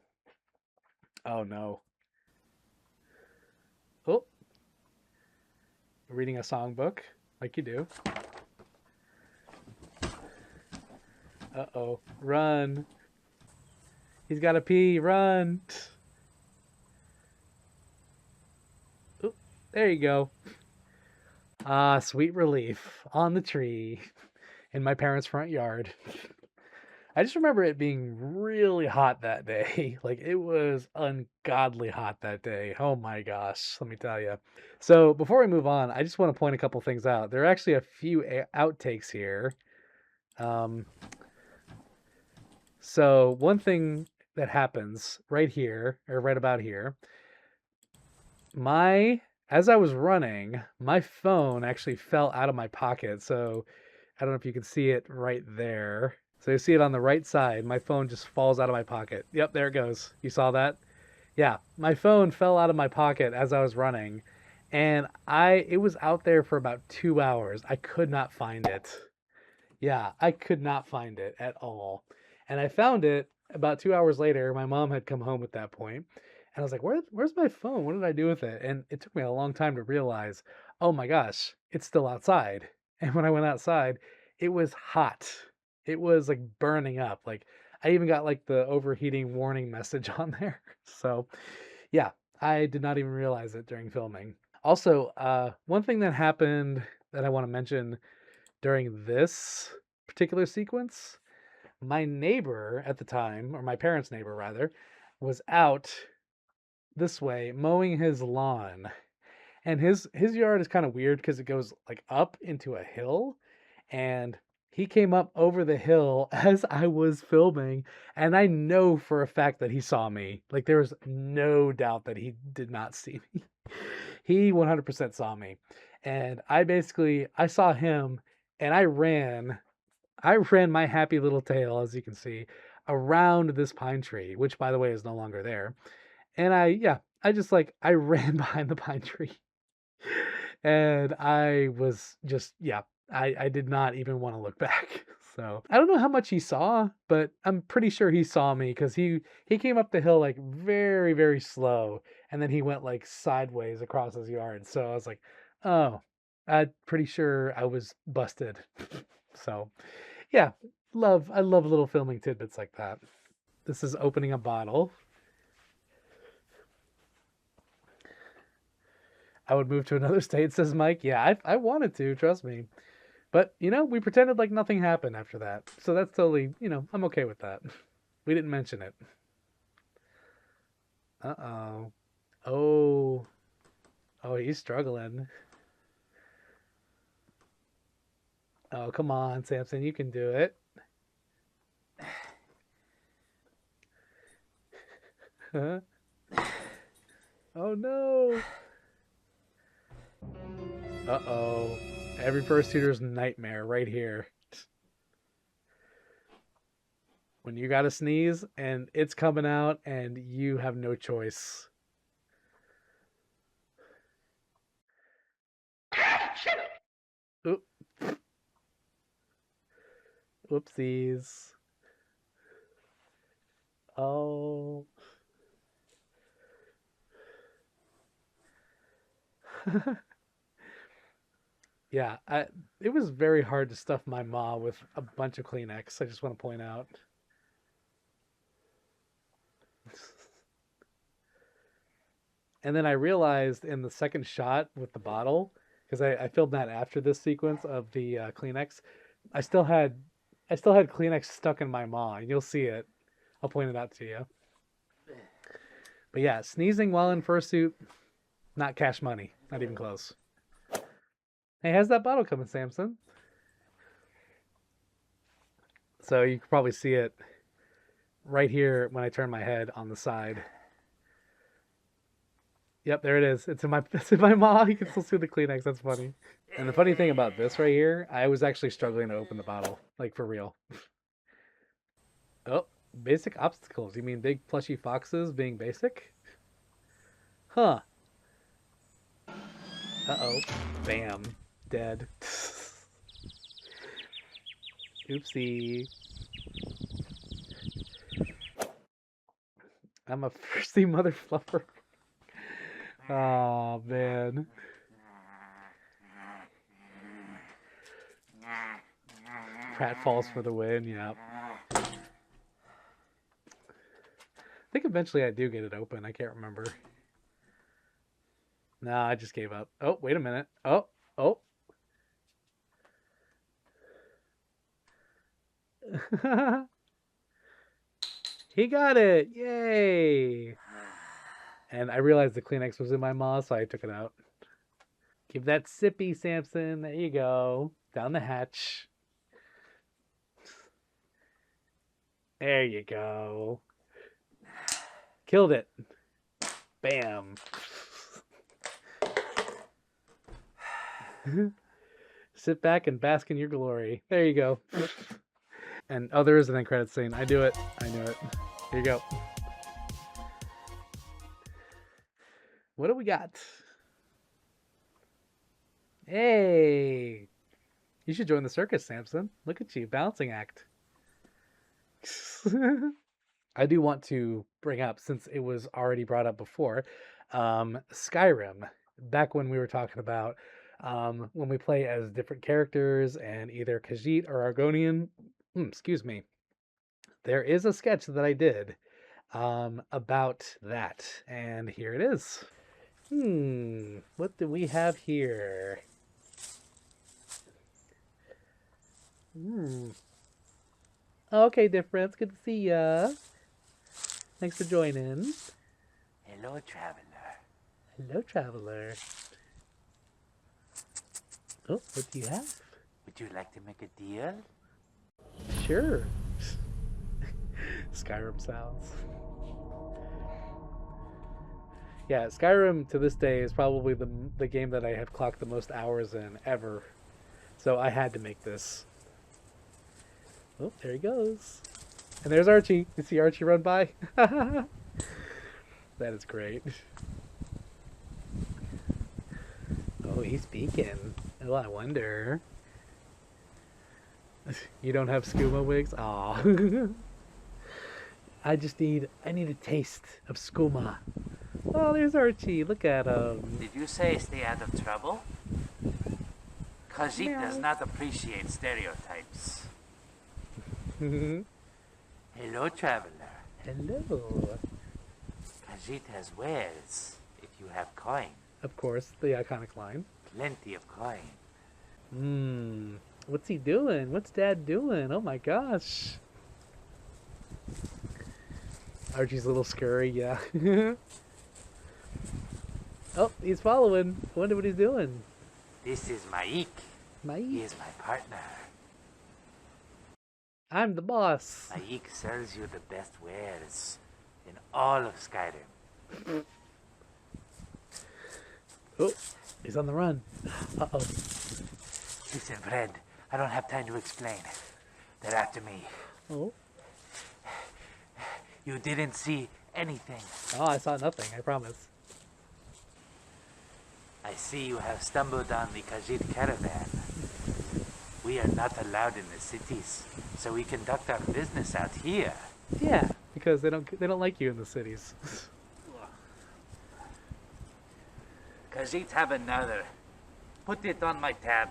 Speaker 1: Oh no. Oh. Reading a songbook like you do. Uh-oh. Run. He's got to pee. Run. Oop. There you go. Ah, sweet relief on the tree in my parents' front yard. I just remember it being really hot that day. Like, it was ungodly hot that day. Oh my gosh, let me tell you. So, before we move on, I just want to point a couple things out. There are actually a few outtakes here. So, one thing that happens right here, or right about here, as I was running, my phone actually fell out of my pocket. So, I don't know if you can see it right there. So you see it on the right side. My phone just falls out of my pocket. Yep, there it goes. You saw that? Yeah, my phone fell out of my pocket as I was running, and it was out there for about 2 hours. I could not find it. Yeah, I could not find it at all. And I found it about 2 hours later. My mom had come home at that point, and I was like, "Where's my phone? What did I do with it?" And it took me a long time to realize, oh my gosh, it's still outside. And when I went outside, it was hot. It was like burning up. Like I even got like the overheating warning message on there. So yeah, I did not even realize it during filming. Also, one thing that happened that I want to mention during this particular sequence, my neighbor at the time, or my parents' neighbor rather, was out this way mowing his lawn. And his yard is kind of weird because it goes like up into a hill, and he came up over the hill as I was filming, and I know for a fact that he saw me. Like there was no doubt that he did not see me. He 100% saw me. And I saw him and I ran my happy little tail, as you can see, around this pine tree, which by the way is no longer there. And I just like I ran behind the pine tree. And I was just I did not even want to look back. So I don't know how much he saw, but I'm pretty sure he saw me because he came up the hill like very, very slow, and then he went like sideways across his yard. So I was like, oh, I'm pretty sure I was busted. So yeah, I love little filming tidbits like that. This is opening a bottle. I would move to another state, says Mike. Yeah, I wanted to, trust me. But, we pretended like nothing happened after that. So that's totally, I'm okay with that. We didn't mention it. Uh-oh. Oh. Oh, he's struggling. Oh, come on, Samson, you can do it. Huh? Oh, no. Uh-oh. Every fursuiter's nightmare right here. When you gotta sneeze and it's coming out and you have no choice. Oop. Whoopsies. Oh. Yeah, it was very hard to stuff my maw with a bunch of Kleenex. I just want to point out. And then I realized in the second shot with the bottle, because I filmed that after this sequence of the Kleenex, I still had I still had Kleenex stuck in my maw, and you'll see it. I'll point it out to you. But yeah, sneezing while in fursuit, not cash money, not even close. Hey, how's that bottle coming, Samson? So you can probably see it right here when I turn my head on the side. Yep, there it is. It's in my maw. You can still see the Kleenex. That's funny. And the funny thing about this right here, I was actually struggling to open the bottle, like for real. Oh, basic obstacles. You mean big plushy foxes being basic? Huh. Uh-oh. Bam. Dead. Oopsie. I'm a thirsty mother fluffer. Oh, man. Pratt falls for the win, yeah. I think eventually I do get it open. I can't remember. No, I just gave up. Oh, wait a minute. Oh. He got it. Yay. And I realized the Kleenex was in my maw, so I took it out. Give that sippy, Samson. There you go. Down the hatch. There you go. Killed it. Bam. Sit back and bask in your glory. There you go. And oh, there is an end credit scene. I knew it. Here you go. What do we got? Hey, you should join the circus, Samson. Look at you, balancing act. I do want to bring up, since it was already brought up before, Skyrim. Back when we were talking about when we play as different characters and either Khajiit or Argonian. Excuse me. There is a sketch that I did about that, and here it is. What do we have here? Okay, difference. Good to see ya. Thanks for joining.
Speaker 3: Hello, traveler.
Speaker 1: Hello, traveler. Oh, what do you have?
Speaker 3: Would you like to make a deal?
Speaker 1: Sure. Skyrim sounds. Yeah, Skyrim to this day is probably the game that I have clocked the most hours in ever. So I had to make this. Oh, there he goes. And there's Archie. You see Archie run by? That is great. Oh, he's speaking. Oh, I wonder. You don't have skooma wigs? Aw. I need a taste of skooma. Oh, there's Archie. Look at him.
Speaker 6: Did you say stay out of trouble? Khajiit
Speaker 1: Meow.
Speaker 6: does not appreciate stereotypes. Hello, traveler.
Speaker 1: Hello.
Speaker 6: Khajiit has wares if you have coin.
Speaker 1: Of course, the iconic line.
Speaker 6: Plenty of coin.
Speaker 1: What's he doing? What's Dad doing? Oh my gosh. Archie's a little scary, yeah. Oh, he's following. I wonder what he's doing.
Speaker 6: This is Maik. He
Speaker 1: Maik.
Speaker 6: is my partner.
Speaker 1: I'm the boss.
Speaker 6: Maik sells you the best wares in all of Skyrim.
Speaker 1: Oh, he's on the run. Uh-oh.
Speaker 6: Listen, friend, I don't have time to explain. They're after me.
Speaker 1: Oh.
Speaker 6: You didn't see anything.
Speaker 1: Oh, I saw nothing, I promise.
Speaker 6: I see you have stumbled on the Khajiit caravan. We are not allowed in the cities, so we conduct our business out here.
Speaker 1: Yeah, because they don't like you in the cities.
Speaker 6: Khajiit have another. Put it on my tab.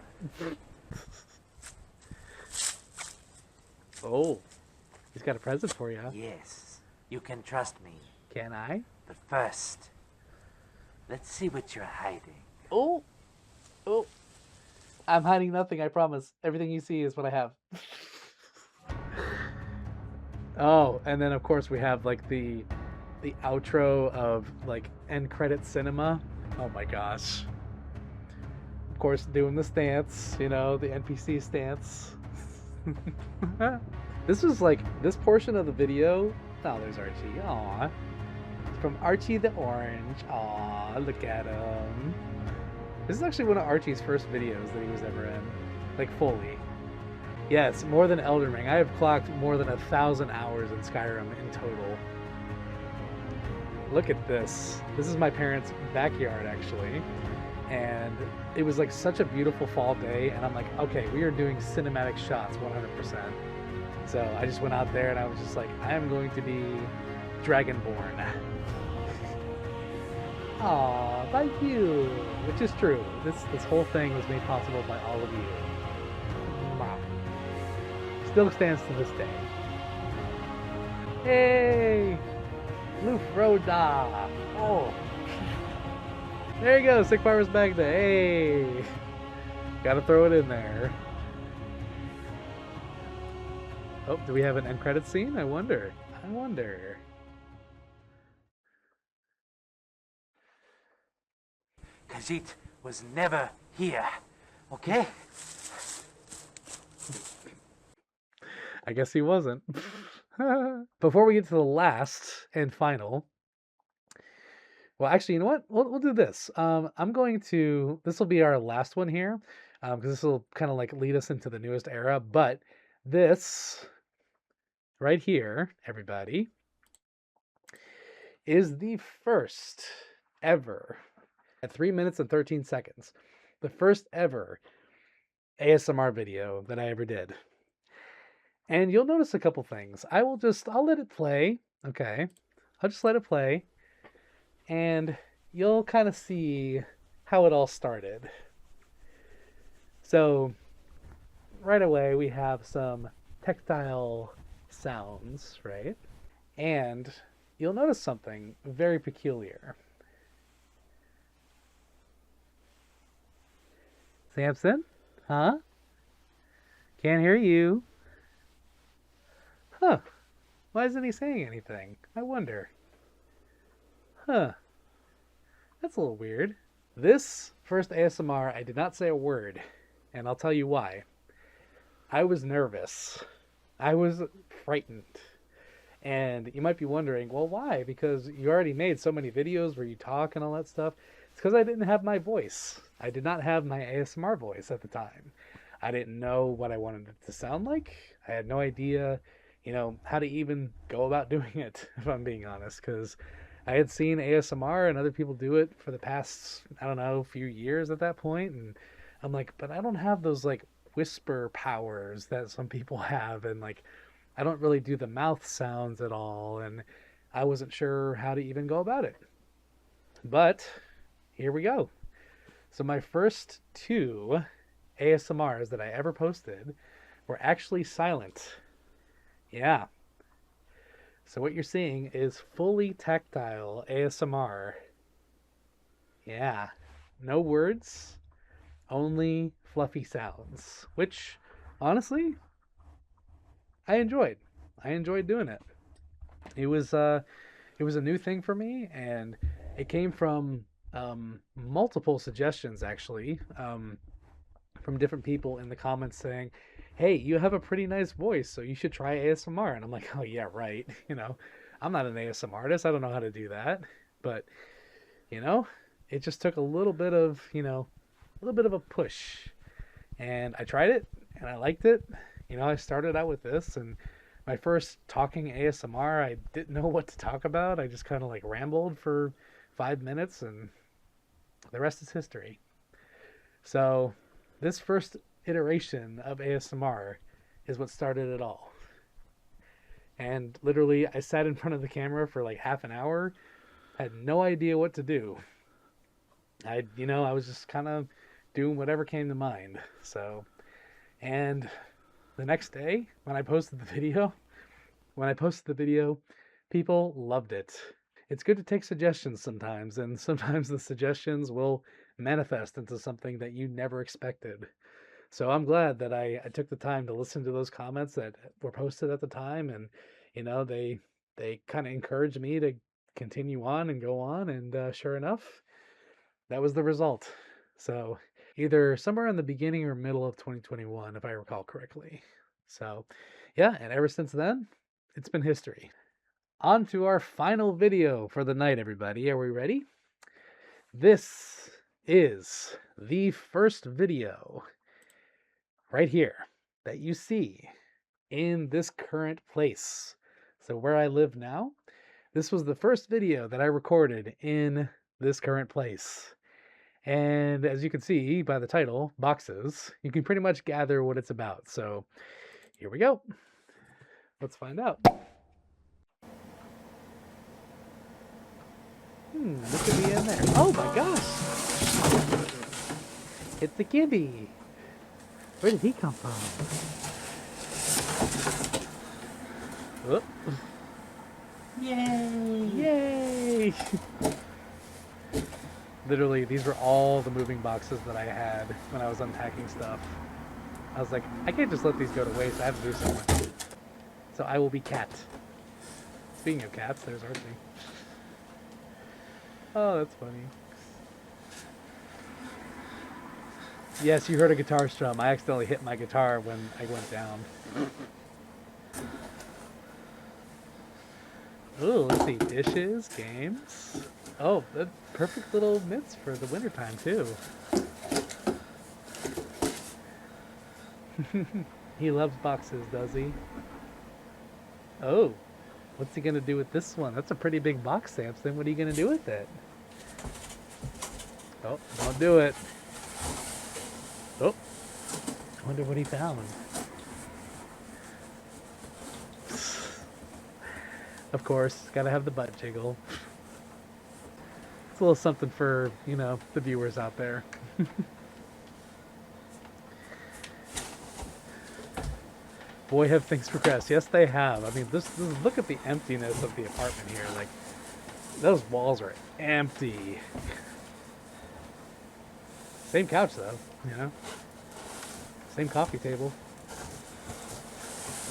Speaker 1: Oh, he's got a present for you.
Speaker 6: Yes, you can trust me.
Speaker 1: Can I?
Speaker 6: But first, let's see what you're hiding.
Speaker 1: Oh, oh. I'm hiding nothing, I promise. Everything you see is what I have. Oh, and then of course we have like the outro of like end credit cinema. Oh my gosh. Of course, doing the stance, you know, the NPC stance. This was like this portion of the video. Oh, there's Archie. Aw. From Archie the Orange. Aw, look at him. This is actually one of Archie's first videos that he was ever in. Like, fully. Yes, more than Elden Ring. I have clocked more than 1,000 hours in Skyrim in total. Look at this. This is my parents' backyard, actually. And it was like such a beautiful fall day. And I'm like, okay, we are doing cinematic shots 100%. So I just went out there and I was just like, I am going to be Dragonborn. Aw, thank you. Which is true. This whole thing was made possible by all of you. Wow. Still stands to this day. Hey! Lufroda! Oh! There you go, Sick Parvis Magna. Hey! Gotta throw it in there. Oh, do we have an end credit scene? I wonder. I wonder.
Speaker 6: Khajiit was never here, okay?
Speaker 1: I guess he wasn't. Before we get to the last and final, well, actually, you know what? We'll do this. I'm going to. This will be our last one here, because this will kind of like lead us into the newest era. But this right here, everybody, is the first ever at 3 minutes and 13 seconds. The first ever ASMR video that I ever did. And you'll notice a couple things. I'll let it play. Okay. I'll just let it play. And you'll kind of see how it all started. So, right away we have some tactile sounds, right? And you'll notice something very peculiar. Samson? Huh? Can't hear you. Huh. Why isn't he saying anything? I wonder. Huh. That's a little weird. This first ASMR, I did not say a word. And I'll tell you why. I was nervous. I was frightened. And you might be wondering, well, why? Because you already made so many videos where you talk and all that stuff. It's because I didn't have my voice. I did not have my ASMR voice at the time. I didn't know what I wanted it to sound like. I had no idea, how to even go about doing it, if I'm being honest, because I had seen ASMR and other people do it for the past, I don't know, few years at that point, and I'm like, but I don't have those like whisper powers that some people have, and like I don't really do the mouth sounds at all, and I wasn't sure how to even go about it. But here we go. So my first two ASMRs that I ever posted were actually silent. Yeah. So what you're seeing is fully tactile ASMR. Yeah. No words, only fluffy sounds, which honestly, I enjoyed. I enjoyed doing it. It was it was a new thing for me, and it came from multiple suggestions actually, from different people in the comments saying, "Hey, you have a pretty nice voice, so you should try ASMR." And I'm like, "Oh yeah, right." I'm not an ASMR artist. I don't know how to do that, but you know, it just took a little bit of a little bit of a push, and I tried it, and I liked it. I started out with this, and my first talking ASMR, I didn't know what to talk about. I just kind of like rambled for 5 minutes, and the rest is history. So, this first iteration of ASMR is what started it all. And literally, I sat in front of the camera for like half an hour, had no idea what to do. I was just kind of doing whatever came to mind. So, and the next day, when I posted the video, people loved it. It's good to take suggestions sometimes, and sometimes the suggestions will manifest into something that you never expected. So I'm glad that I took the time to listen to those comments that were posted at the time, and they kind of encouraged me to continue on and go on, and sure enough, that was the result. So either somewhere in the beginning or middle of 2021, if I recall correctly. So yeah, and ever since then, it's been history. On to our final video for the night, everybody. Are we ready? This is the first video right here that you see in this current place. So where I live now, this was the first video that I recorded in this current place. And as you can see by the title, Boxes, you can pretty much gather what it's about. So here we go. Let's find out. What could be in there? Oh my gosh! It's the Gibby! Where did he come from? Oh. Yay! Yay! Literally, these were all the moving boxes that I had when I was unpacking stuff. I was like, I can't just let these go to waste. I have to do something. So I will be Cat. Speaking of cats, there's Archie. Oh, that's funny. Yes, you heard a guitar strum. I accidentally hit my guitar when I went down. Ooh, let's see. Dishes, games. Oh, that's perfect little mitts for the wintertime, too. He loves boxes, does he? Oh, what's he gonna do with this one? That's a pretty big box, Samson. What are you gonna do with it? Oh, don't do it. Oh, I wonder what he found. Of course, gotta have the butt jiggle. It's a little something for, the viewers out there. Boy, have things progressed. Yes, they have. I mean, this look at the emptiness of the apartment here. Like, those walls are empty. Same couch, though, Same coffee table.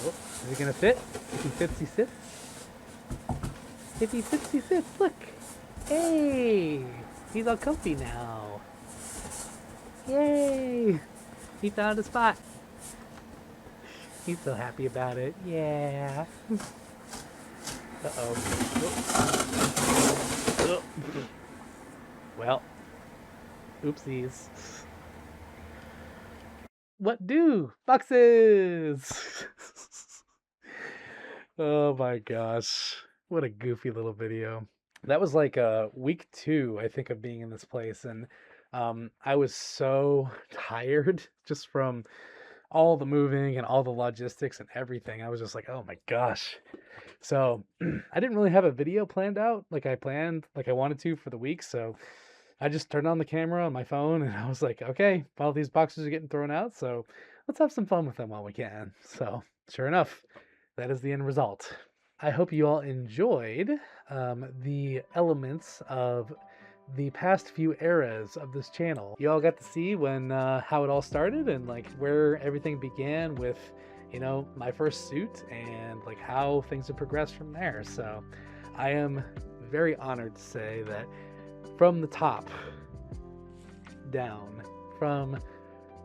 Speaker 1: Oh, is it gonna fit? If he fits, he sits. If he sits, he sits. Look. Hey! He's all comfy now. Yay! He found a spot. He's so happy about it. Yeah. Uh-oh. Oh. Well, oopsies. what do? Boxes! Oh my gosh. What a goofy little video. That was like week 2, I think, of being in this place. And I was so tired just from all the moving and all the logistics and everything. I was just like, oh my gosh. So I didn't really have a video planned out like I planned, like I wanted to for the week. So I just turned on the camera on my phone and I was like, okay, all these boxes are getting thrown out. So let's have some fun with them while we can. So sure enough, that is the end result. I hope you all enjoyed the elements of the past few eras of this channel. You all got to see when how it all started and like where everything began with, you know, my first suit and like how things have progressed from there. So I am very honored to say that from the top down, from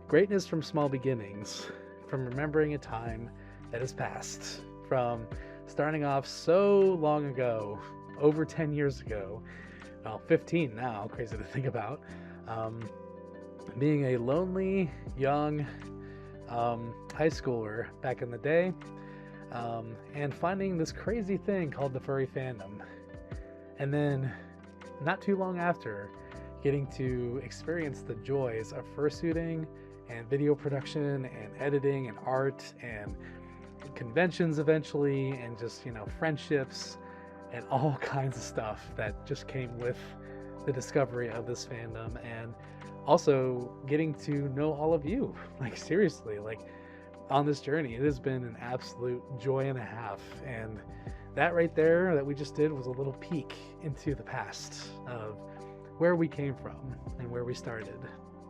Speaker 1: greatness from small beginnings, from remembering a time that has passed, from starting off so long ago, over 10 years ago, well, 15 now, crazy to think about, being a lonely, young high schooler back in the day, and finding this crazy thing called the furry fandom. And then, not too long after, getting to experience the joys of fursuiting and video production and editing and art and conventions eventually, and just, you know, friendships and all kinds of stuff that just came with the discovery of this fandom, and also getting to know all of you. Like seriously, like on this journey, it has been an absolute joy and a half. And that right there that we just did was a little peek into the past of where we came from and where we started.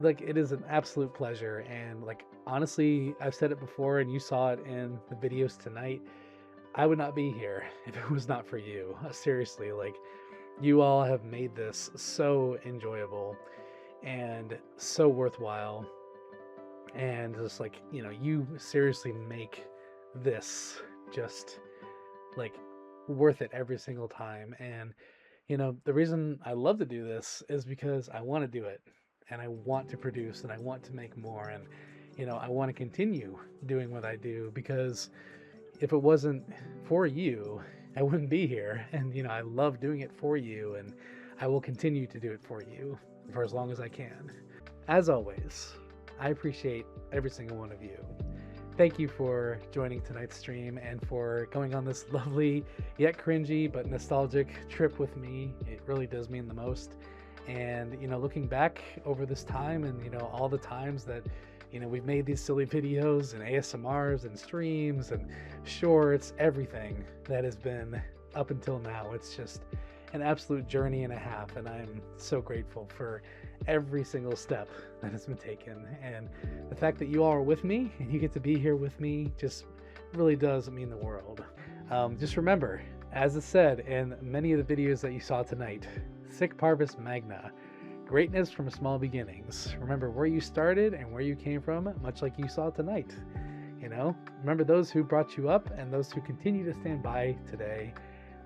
Speaker 1: Like, it is an absolute pleasure. And like, honestly, I've said it before and you saw it in the videos tonight, I would not be here if it was not for you. Seriously, like, you all have made this so enjoyable and so worthwhile. And just like, you know, you seriously make this just like worth it every single time. And, you know, the reason I love to do this is because I want to do it and I want to produce and I want to make more. And, you know, I want to continue doing what I do, because if it wasn't for you, I wouldn't be here. And, you know, I love doing it for you, and I will continue to do it for you for as long as I can. As always, I appreciate every single one of you. Thank you for joining tonight's stream and for going on this lovely yet cringy but nostalgic trip with me. It really does mean the most. And, you know, looking back over this time and, you know, all the times that, you know, we've made these silly videos and ASMRs and streams and shorts, everything that has been up until now. It's just an absolute journey and a half, and I'm so grateful for every single step that has been taken. And the fact that you all are with me and you get to be here with me just really does mean the world. Just remember, as it said in many of the videos that you saw tonight, Sic Parvis Magna. Greatness from small beginnings. Remember where you started and where you came from, much like you saw tonight. You know, remember those who brought you up and those who continue to stand by today.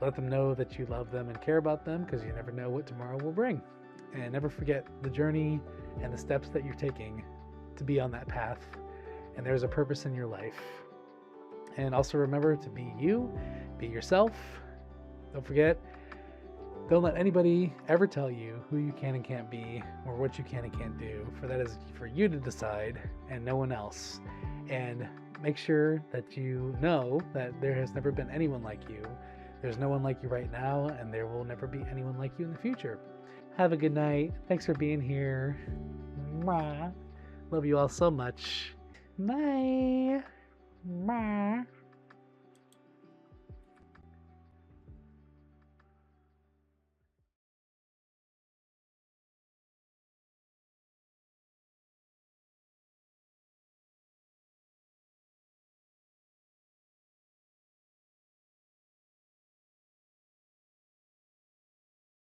Speaker 1: Let them know that you love them and care about them, because you never know what tomorrow will bring. And never forget the journey and the steps that you're taking to be on that path. And there's a purpose in your life. And also remember to be you, be yourself. Don't forget, don't let anybody ever tell you who you can and can't be or what you can and can't do, for that is for you to decide and no one else. And make sure that you know that there has never been anyone like you. There's no one like you right now, and there will never be anyone like you in the future. Have a good night. Thanks for being here. Mwah. Love you all so much. Bye. Mwah.